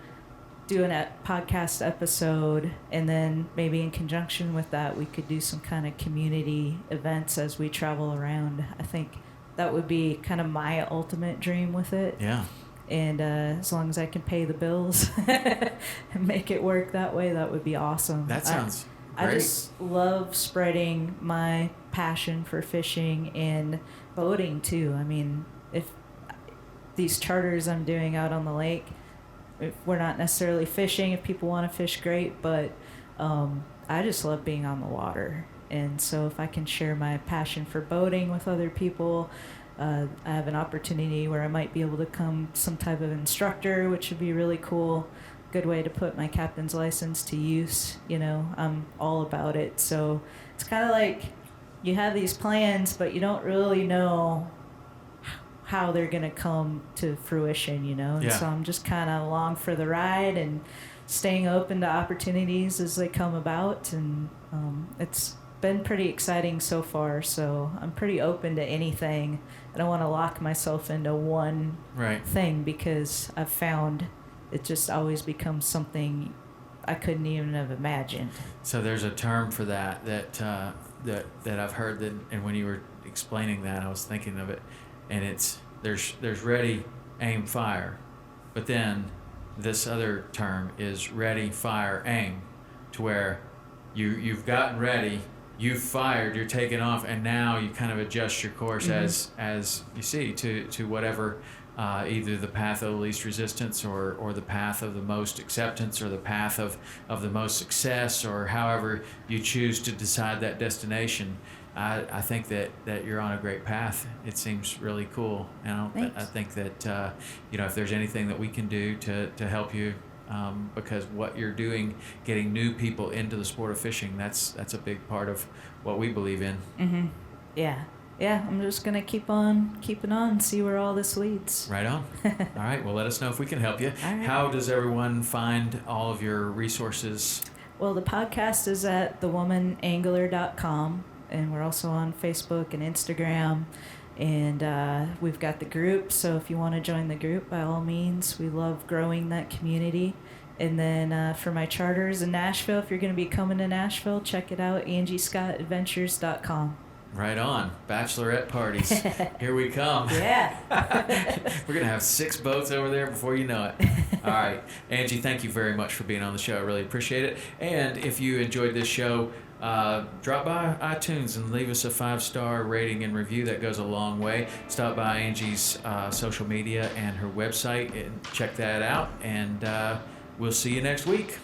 do a podcast episode, and then maybe in conjunction with that, we could do some kind of community events as we travel around. I think that would be kind of my ultimate dream with it. Yeah. And as long as I can pay the bills and make it work that way, that would be awesome. That sounds great. I just love spreading my passion for fishing and boating too. I mean, if these charters I'm doing out on the lake, if we're not necessarily fishing, if people want to fish, great, but I just love being on the water. And so if I can share my passion for boating with other people, I have an opportunity where I might be able to become some type of instructor, which would be really cool. Good way to put my captain's license to use. I'm all about it. So it's kind of like you have these plans, but you don't really know how they're going to come to fruition, And Yeah. so I'm just kind of along for the ride and staying open to opportunities as they come about. And it's been pretty exciting so far, so I'm pretty open to anything. I don't want to lock myself into one thing because I've found it just always becomes something I couldn't even have imagined. So there's a term for that I've heard that, and when you were explaining that, I was thinking of it, and it's there's ready, aim, fire, but then this other term is ready, fire, aim, to where you've gotten ready. You've fired, you're taking off, and now you kind of adjust your course as you see to whatever, either the path of the least resistance or the path of the most acceptance or the path of the most success, or however you choose to decide that destination. I think that you're on a great path. It seems really cool, and I think that if there's anything that we can do to help you. Because what you're doing, getting new people into the sport of fishing, that's a big part of what we believe in. Mm-hmm. Yeah. I'm just gonna keep on keeping on, see where all this leads. Right on. All right. Well, let us know if we can help you. All right. How does everyone find all of your resources? Well, the podcast is at thewomanangler.com, and we're also on Facebook and Instagram. And we've got the group, so if you want to join the group, by all means, we love growing that community. And then for my charters in Nashville, if you're going to be coming to Nashville, check it out, angiescottadventures.com. Right on. Bachelorette parties. Here we come. Yeah. We're going to have 6 boats over there before you know it. All right. Angie, thank you very much for being on the show. I really appreciate it. And if you enjoyed this show, drop by iTunes and leave us a 5-star rating and review. That goes a long way. Stop by Angie's social media and her website and check that out. And we'll see you next week.